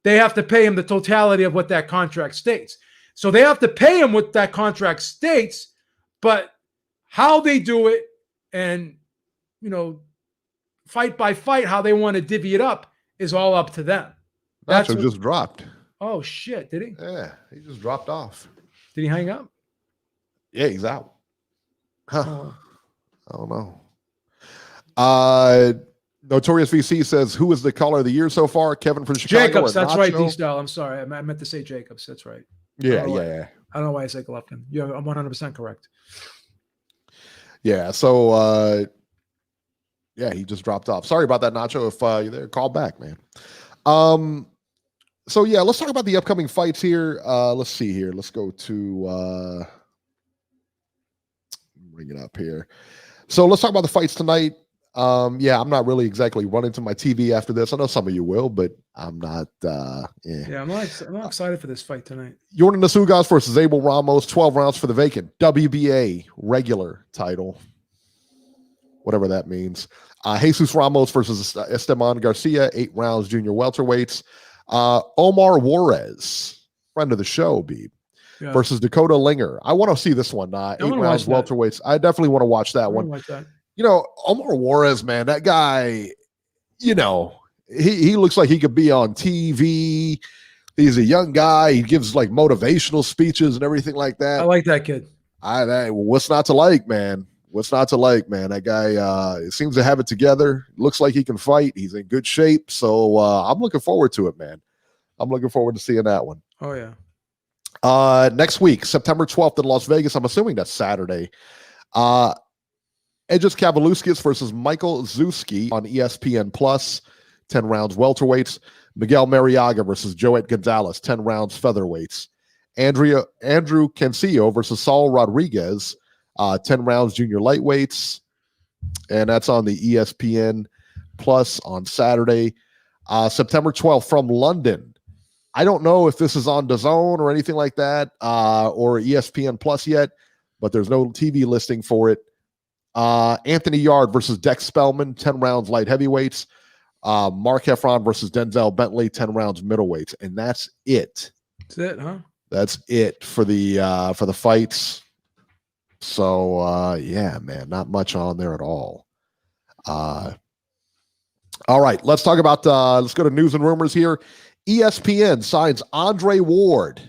they have to pay him the totality of what that contract states. So they have to pay him what that contract states, but how they do it and, fight by fight, how they want to divvy it up is all up to them. That's what just dropped. Oh, shit. Did he? Yeah, he just dropped off. Did he hang up? Yeah, he's out. Huh. Oh. I don't know. Notorious VC says, who is the caller of the year so far? Kevin from Chicago. Jacobs, that's Nacho? right, D-Style. I'm sorry. I meant to say Jacobs. That's right. Yeah. I don't know why I said Golovkin. I'm 100% correct. Yeah, so he just dropped off. Sorry about that, Nacho. If you're there, call back, man. So yeah, let's talk about the upcoming fights here. Let's see here. Let's go to bring it up here. So let's talk about the fights tonight. I'm not really exactly running to my TV after this. I know some of you will, but I'm not. I'm not excited for this fight tonight. Yordan Ugas versus Abel Ramos, 12 rounds for the vacant WBA regular title, whatever that means. Jesus Ramos versus Esteban Garcia, 8 rounds, junior welterweights. Omar Juarez, friend of the show, Beeb, versus Dakota Linger. I want to see this one. 8 rounds, welterweights. I definitely want to watch that one. Watch that. Omar Juarez, man, that guy, he looks like he could be on TV. He's a young guy. He gives like motivational speeches and everything like that. I like that kid. What's not to like, man? What's not to like, man? That guy seems to have it together. Looks like he can fight. He's in good shape. So I'm looking forward to it, man. I'm looking forward to seeing that one. Oh, yeah. Next week, September 12th in Las Vegas. I'm assuming that's Saturday. Edges Kavalouskis versus Michael Zuski on ESPN Plus, 10 rounds welterweights. Miguel Mariaga versus Joet Gonzalez, 10 rounds featherweights. Andrew Cancillo versus Saul Rodriguez, 10 rounds junior lightweights. And that's on the ESPN Plus on Saturday. September 12th from London. I don't know if this is on DAZN or anything like that, or ESPN Plus yet, but there's no TV listing for it. Anthony Yard versus Dex Spellman, 10 rounds light heavyweights. Mark Heffron versus Denzel Bentley, 10 rounds middleweights. And that's it. That's it, huh? That's it for the fights. So yeah, man, not much on there at all. All right, let's talk about let's go to news and rumors here. ESPN signs Andre Ward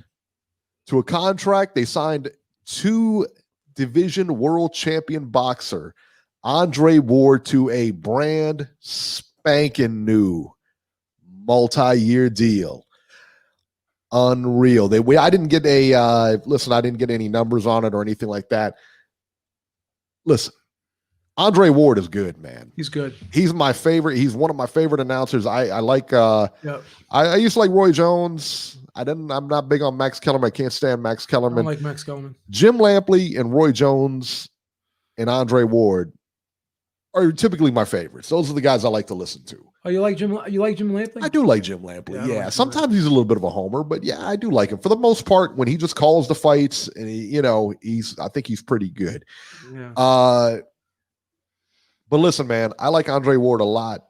to a contract. They signed 2-division world champion boxer Andre Ward to a brand spanking new multi-year deal. Unreal. I didn't get I didn't get any numbers on it or anything like that. Listen, Andre Ward is good, man. He's good. He's my favorite. He's one of my favorite announcers. I like Yep. I used to like Roy Jones. I'm not big on Max Kellerman. I can't stand Max I Kellerman. don't like Max Kellerman. Jim Lampley and Roy Jones and Andre Ward are typically my favorites. Those are the guys I like to listen to. Oh, you like Jim Lampley? I do like Jim Lampley. Yeah, Yeah, like sometimes he's a little bit of a homer, but yeah, I do like him for the most part. When he just calls the fights, and I think he's pretty good. Yeah. But listen, man, I like Andre Ward a lot.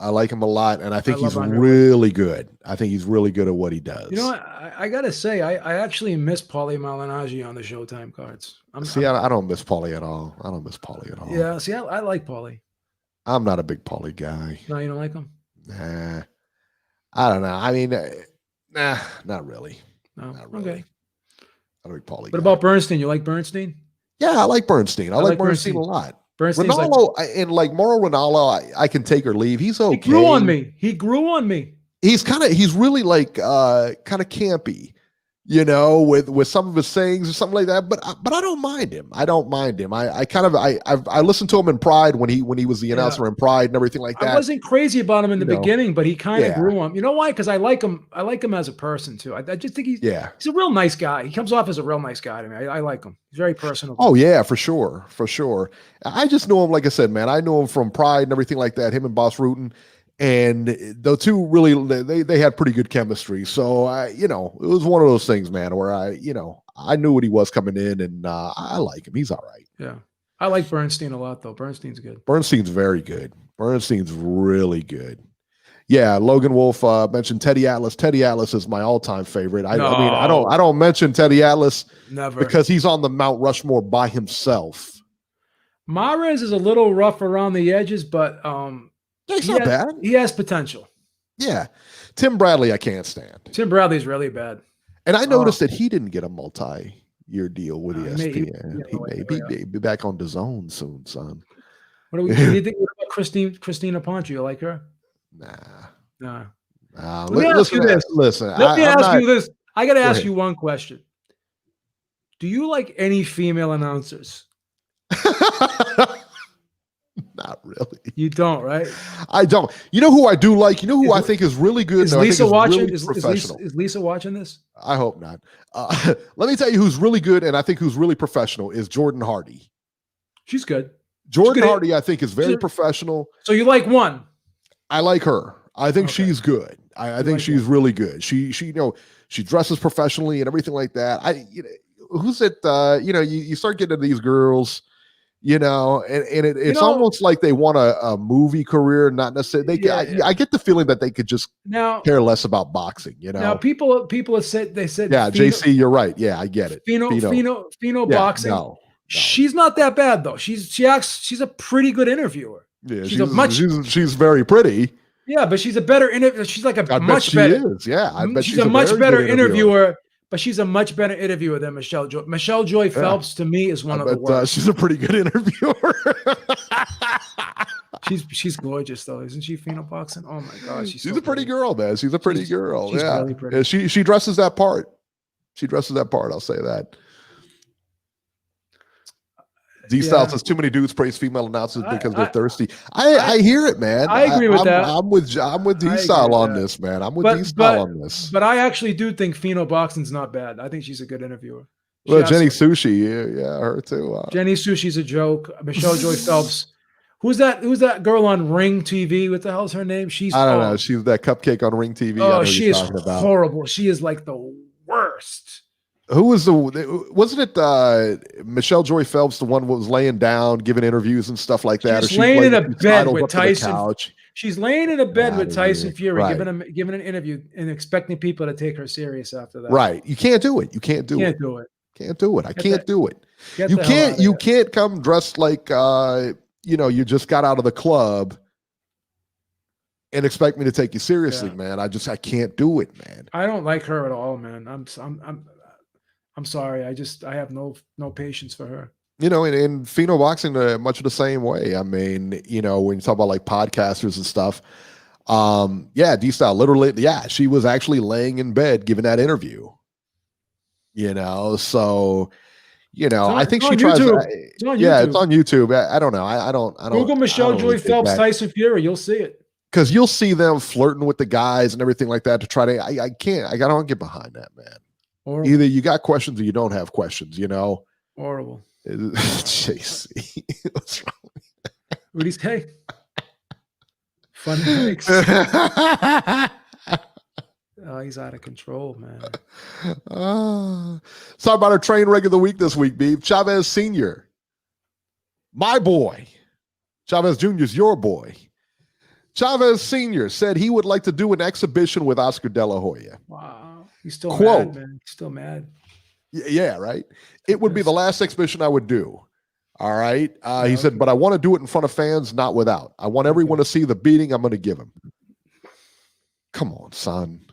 I like him a lot, and I think he's Andre really good. I think he's really good at what he does. You know what? I gotta say, I actually miss Paulie Malignaggi on the Showtime cards. I don't miss Paulie at all. Yeah, see, I like Paulie. I'm not a big Paulie guy. No, you don't like him? Nah. I don't know. I mean, nah, not really. No. Not really. Okay. I don't like Paulie. What about Bernstein? You like Bernstein? Yeah, I like Bernstein. I like Bernstein a lot. Ronaldo and like Mauro Ronaldo, I can take or leave. He's okay. He grew on me. He's really like kind of campy, with some of his sayings or something like that. But I don't mind him. I listened to him in Pride when he was the announcer in Pride and everything like that. I wasn't crazy about him in the beginning, but he kind of grew on. You know why? Because I like him. I like him as a person too. I just think he's a real nice guy. He comes off as a real nice guy to me. I like him. He's very personable. Oh yeah, for sure. I just know him, like I said, man. I know him from Pride and everything like that. Him and Boss Rutan. And the two really, they had pretty good chemistry. So it was one of those things, man, where I knew what he was coming in, and I like him. He's all right. Yeah, I like Bernstein a lot, though. Bernstein's good. Bernstein's very good. Bernstein's really good. Yeah, Logan Wolf mentioned Teddy Atlas. Teddy Atlas is my all-time favorite. I mean, I don't mention Teddy Atlas never because he's on the Mount Rushmore by himself. Mahrez is a little rough around the edges, but He's not bad. He has potential. Yeah. Tim Bradley, I can't stand. Tim Bradley's really bad. And I noticed that he didn't get a multi-year deal with ESPN. He may be back on DAZN soon, son. What do you think about Christina Ponce? You like her? Nah. Let me ask you this. Listen. Let me ask you this. I got to ask you one question. Do you like any female announcers? Not really. You don't, right? I don't. You know who I do like? You know who I think is really good? Is Lisa watching? Really is Lisa watching this? I hope not. Let me tell you who's really good, and I think who's really professional is Jordan Hardy. She's good. Jordan Hardy, I think, is very professional. So you like one? I like her. I think she's good. I think she's really good. She she dresses professionally and everything like that. Who's it? You start getting to these girls. It's almost like they want a movie career, not necessarily. I get the feeling that they could just care less about boxing. Now people have said JC, you're right. Yeah, I get it. Fino boxing. No. She's not that bad though. She's a pretty good interviewer. Yeah, she's very pretty. Yeah, but she's a better interviewer. She's like a much better. Is. Yeah, I bet she's a much better interviewer. but she's a much better interviewer than Michelle Joy. Michelle Joy Phelps to me is one of the worst. She's a pretty good interviewer. She's gorgeous though, isn't she? Phenoboxing. Oh my gosh, she's a pretty girl, man. She's a pretty girl. She's yeah, really pretty. Yeah, she dresses that part. She dresses that part. I'll say that. D-Style says too many dudes praise female announcers because they're thirsty. I hear it, man. I agree with that. I'm with D-Style on this, man. I'm with D-Style on this. But I actually do think Phenoboxing's not bad. I think she's a good interviewer. Well, Jenny Sushi, yeah, her too. Jenny Sushi's a joke. Michelle Joy Phelps. Who's that girl on Ring TV? What the hell's her name? I don't know. She's that cupcake on Ring TV. Oh, she is horrible. She is like the worst. Who was wasn't it Michelle Joy Phelps, the one who was laying down, giving interviews and stuff like that? She's laying in a bed with Tyson. She's laying in a bed with Tyson Fury, giving an interview and expecting people to take her serious after that. Right. You can't do it. You can't do it. Can't do it. I can't do it. You can't come dressed like you just got out of the club and expect me to take you seriously, man. I can't do it, man. I don't like her at all, man. I'm sorry. I have no patience for her. In Phenoboxing, much of the same way. I mean, when you talk about like podcasters and stuff, D-Style literally, she was actually laying in bed giving that interview. So I think she tries. It's on YouTube. It's on YouTube. I don't know. I don't. Google Michelle Joy Phelps Tyson Fury. You'll see it. Because you'll see them flirting with the guys and everything like that to try to. I can't. I don't get behind that, man. Horrible. Either you got questions or you don't have questions. Horrible. JC, what's wrong? What'd he say? Fun breaks. Oh, he's out of control, man. Let's talk about our train wreck of the week this week, Beeb. Chavez Sr., my boy. Chavez Jr. is your boy. Chavez Sr. said he would like to do an exhibition with Oscar De La Hoya. Wow. He's still mad, man. He's still mad. Yeah, right. It would be the last exhibition I would do. All right. He said, but I want to do it in front of fans, not without. I want everyone to see the beating I'm going to give him. Come on, son.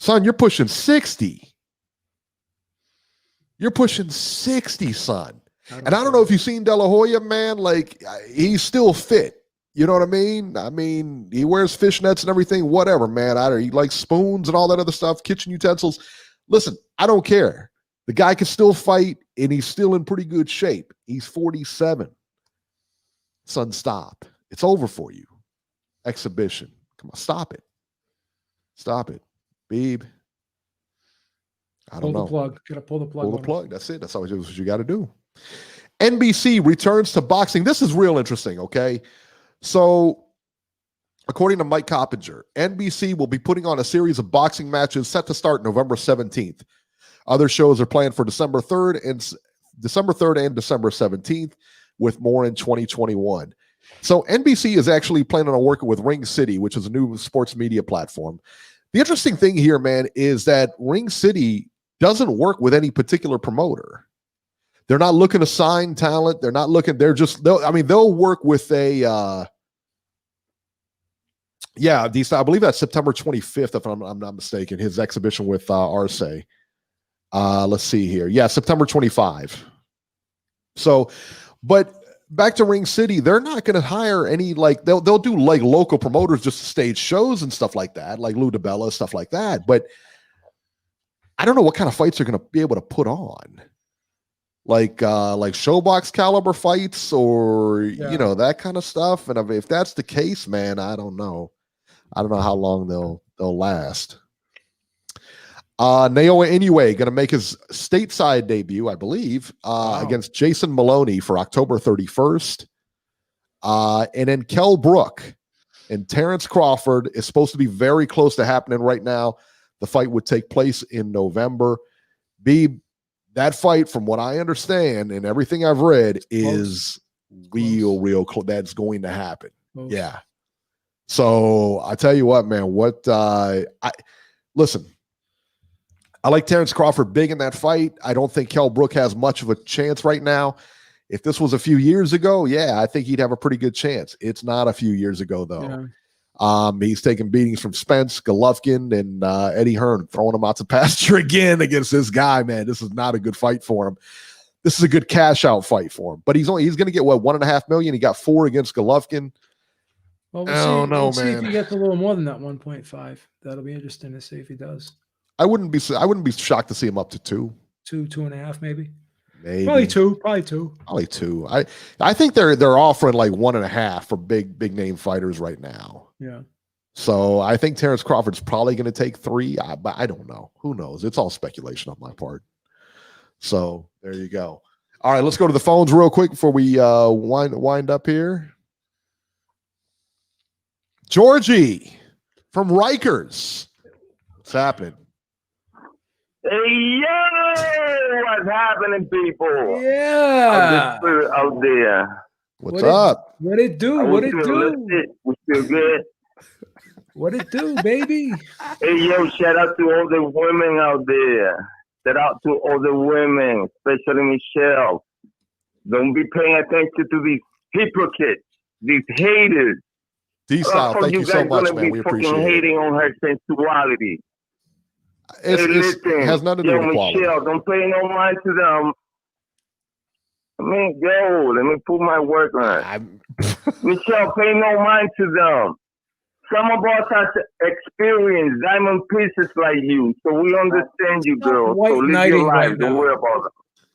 Son, you're pushing 60. You're pushing 60, son. And I don't know if you've seen De La Hoya, man. Like, he's still fit. You know what I mean? I mean, he wears fishnets and everything, whatever, man. He likes spoons and all that other stuff, kitchen utensils. Listen, I don't care. The guy can still fight, and he's still in pretty good shape. He's 47. Son, stop. It's over for you. Exhibition. Come on, stop it. Stop it. Beeb. I don't know. Pull the plug. Gotta pull the plug. Pull the plug. That's it. That's what you got to do. NBC returns to boxing. This is real interesting, okay? So, according to Mike Coppinger, NBC will be putting on a series of boxing matches set to start November 17th. Other shows are planned for December 3rd and December 17th, with more in 2021. So NBC is actually planning on working with Ring City, which is a new sports media platform. The interesting thing here, man, is that Ring City doesn't work with any particular promoter. They're not looking to sign talent. They're not looking. They'll work with a. I believe that's September 25th, if I'm not mistaken. His exhibition with Arce. Let's see here. Yeah, September 25. So, but back to Ring City, they're not going to hire any, like, they'll do like local promoters just to stage shows and stuff like that, like Lou DiBella, stuff like that. But I don't know what kind of fights they're going to be able to put on. Like Showbox caliber fights or, that kind of stuff. And if that's the case, man, I don't know. I don't know how long they'll last. Naoya Inoue going to make his stateside debut, I believe, against Jason Maloney for October 31st. And then Kell Brook and Terrence Crawford is supposed to be very close to happening right now. The fight would take place in November. That fight, from what I understand and everything I've read, is real close. That's going to happen. Close. Yeah. So I tell you what, man, listen, I like Terrence Crawford big in that fight. I don't think Kell Brook has much of a chance right now. If this was a few years ago, I think he'd have a pretty good chance. It's not a few years ago, though. He's taking beatings from Spence, Golovkin, and Eddie Hearn, throwing him out to pasture again against this guy, man. This is not a good fight for him. This is a good cash out fight for him. But he's going to get, what, $1.5 million? He got 4 against Golovkin. Well, we'll see if he gets a little more than that 1.5. That'll be interesting to see if he does. I wouldn't be shocked to see him up to 2. 2.5, maybe. Maybe. Probably two. Probably 2. I think they're offering like 1.5 for big name fighters right now. Yeah. So I think Terrence Crawford's probably going to take 3, but I don't know. Who knows? It's all speculation on my part. So there you go. All right, let's go to the phones real quick before we wind up here. Georgie from Rikers. What's happening? Hey, yo! What's happening, people? Yeah. Out there. What's up? What it do? What it do? We feel good. What it do, baby? Hey, yo, shout out to all the women out there. Shout out to all the women, especially Michelle. Don't be paying attention to these hypocrites, these haters. D-Style, thank you so much, man. We appreciate it. Hating on her sensuality. It has nothing to do with quality. Michelle, don't pay no mind to them. I mean, yo, let me put my work on. Michelle, pay no mind to them. Some of us have experienced diamond pieces like you, so we understand you, girl. So live your life. Don't worry about it.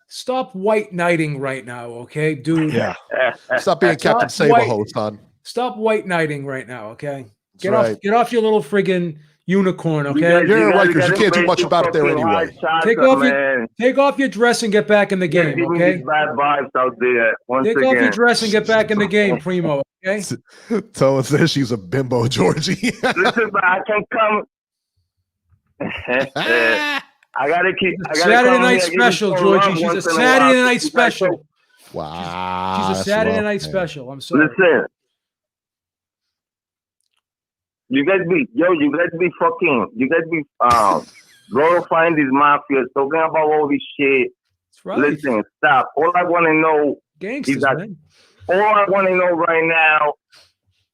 Stop white knighting right now, okay, dude? Yeah. Stop being Captain Save-A-Ho, son. Stop white knighting right now, okay? Get off your little friggin' unicorn, okay? You're in Rikers. You can't do much about it there anyway. Take off your dress and get back in the game, okay? Bad vibes out there. Take off your dress and get back in the game, Primo, okay? Tell us that she's a bimbo, Georgie. Listen, but I can come. I gotta keep. Saturday night special, Georgie. She's a Saturday night special. Wow. She's a Saturday night special. I'm sorry. Listen. You guys be glorifying these mafias, talking about all this shit. That's right. Listen, stop. All I want to know Gangsters, is that. Man. All I want to know right now.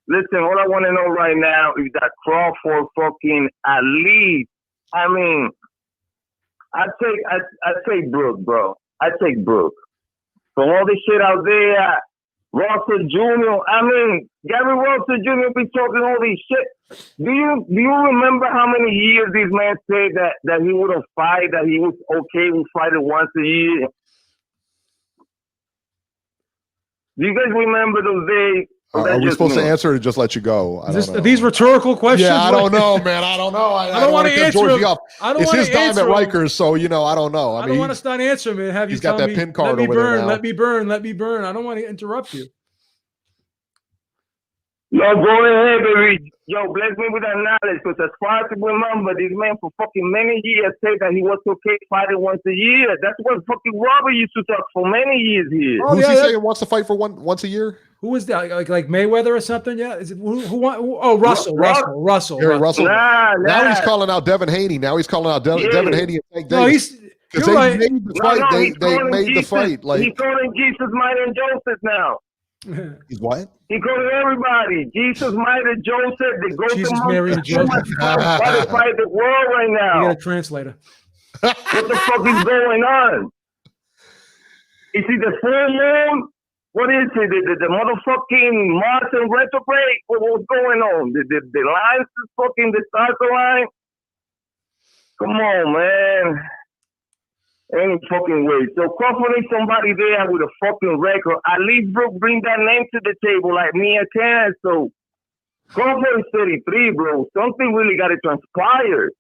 Listen, all I want to know right now is that Crawford fucking at least. I mean, I take Brooke, bro. I take Brooke. For all this shit out there, Russell Jr. I mean, Gary Russell Jr. be talking all this shit. Do you remember how many years this man said that he would have fight, that he was okay with fighting once a year? Do you guys remember those days? Are we supposed to answer or just let you go? Are these rhetorical questions? Yeah, I don't know, man. I don't know. I don't want to answer him. It's his time at Rikers, so I don't know. I don't want to start answering me and have you tell me, pin card let me over burn, there now. let me burn, let me burn. I don't want to interrupt you. Yo, go ahead, baby. Yo, bless me with that knowledge, because as far as I remember, this man for fucking many years said that he was okay fighting once a year. That's what fucking Robert used to talk for many years here. Oh, Who's he saying wants to fight for once a year? Who is that? Like Mayweather or something? Yeah. Is it oh, Russell. Russell. Now he's calling out Devin Haney. Now he's calling out Devin Haney and Tank Davis. You're right. Made the fight. They made the fight. Like he's calling Jesus, Might, and Joseph now. He's what? He calling everybody. Jesus, Might, and Joseph. They go Jesus, to Mary, and Joseph. Why they fight the world right now? You got a translator. What the fuck is going on? Is he the full moon? What is it? The motherfucking Mars and retrograde? What's going on? The lines is fucking the stars align? Come on, man. Any fucking way. So Crawford needs somebody there with a fucking record. At least Brooke bring that name to the table like me and can. So Crawford is 33, bro. Something really got to transpire.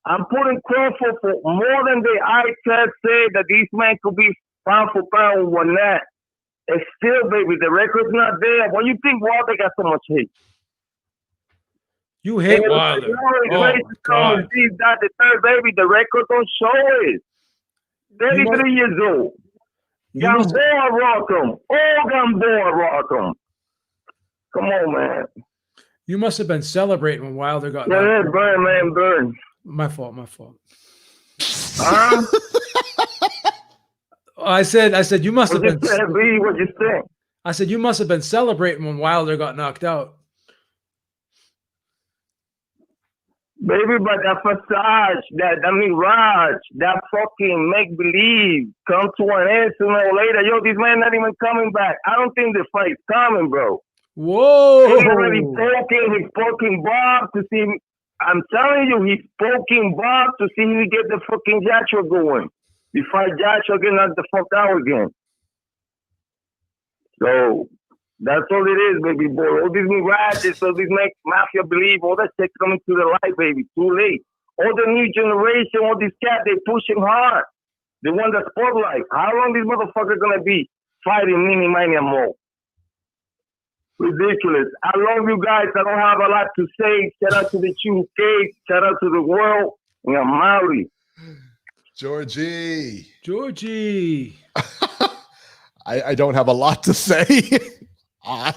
I'm putting Crawford for more than the eye test said that this man could be pound for pound with that. And still, baby, the record's not there. Why you think Wilder got so much hate? You hate Wilder. Oh, God. He's got the third, baby. The record don't show it. 33 years old. Gamboa rock him. Oh, Gamboa rock him. Come on, man. You must have been celebrating when Wilder got Yeah, burn, man, burn. My fault. Huh? I said you must have been. What you think? I said you must have been celebrating when Wilder got knocked out. Baby, but that facade, that mirage, that fucking make-believe come to an end sooner or later. Yo, this man not even coming back. I don't think the fight's coming, bro. Whoa! He's already he's poking Bob to see. I'm telling you, he's poking Bob to see if he get the fucking Joshua going. He fight Joshua, get knocked the fuck out again. So that's all it is, baby boy. All these mirages, all these make mafia believe, all that shit coming to the light, baby. Too late. All the new generation, all these cats, they pushing hard. They want the spotlight. How long these motherfuckers gonna be fighting Mini Mania more? Ridiculous. I love you guys. I don't have a lot to say. Shout out to the UK. Shout out to the world. And I'm Maori. Georgie. I don't have a lot to say. I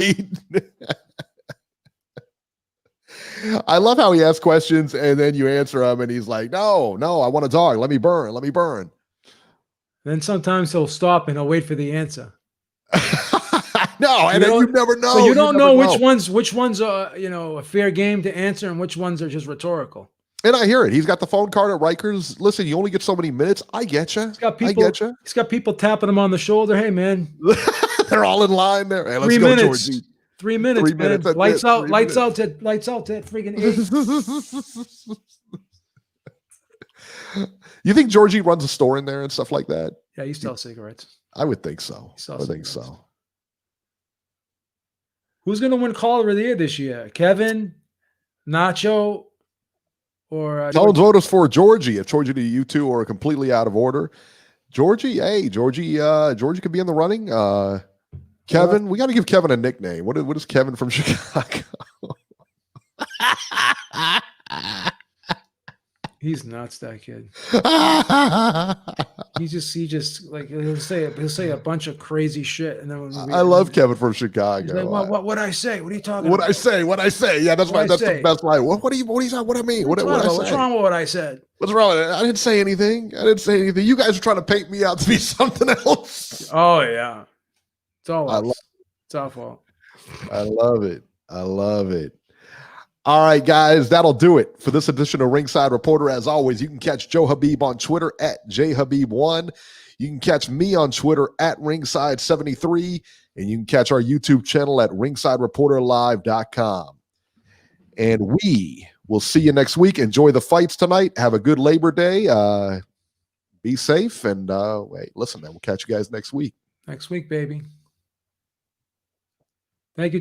love how he asks questions and then you answer him and he's like, no, I want a dog. Let me burn. Then sometimes he'll stop and he'll wait for the answer. No, and then you never know. So you don't know which ones are, a fair game to answer and which ones are just rhetorical. And I hear it. He's got the phone card at Rikers. Listen, you only get so many minutes. I get you. He's got people tapping him on the shoulder. Hey, man. They're all in line there. Hey, let's 3 go, minutes. Georgie. 3 minutes, man. Lights out at freaking 8. You think Georgie runs a store in there and stuff like that? Yeah, he sells cigarettes. I would think so. I think so. Who's going to win Caller of the Year this year? Kevin, Nacho, or someone's voted for Georgie. If Georgie to you two are completely out of order, Georgie could be in the running. Kevin, we got to give Kevin a nickname. What is Kevin from Chicago? He's nuts, that kid. he just like he'll say a bunch of crazy shit, and then I love Kevin from Chicago. He's like, what I say? What are you talking about? What I say? Yeah, that's the best line. What I mean? What I say? What's wrong with what I said? What's wrong with it? I didn't say anything. You guys are trying to paint me out to be something else. Oh yeah, it's all us. It's our fault. I love it. All right, guys, that'll do it for this edition of Ringside Reporter. As always, you can catch Joe Habib on Twitter at JHabib1. You can catch me on Twitter at Ringside73, and you can catch our YouTube channel at RingsideReporterLive.com. And we will see you next week. Enjoy the fights tonight. Have a good Labor Day. Be safe. And listen, man, we'll catch you guys next week. Next week, baby. Thank you.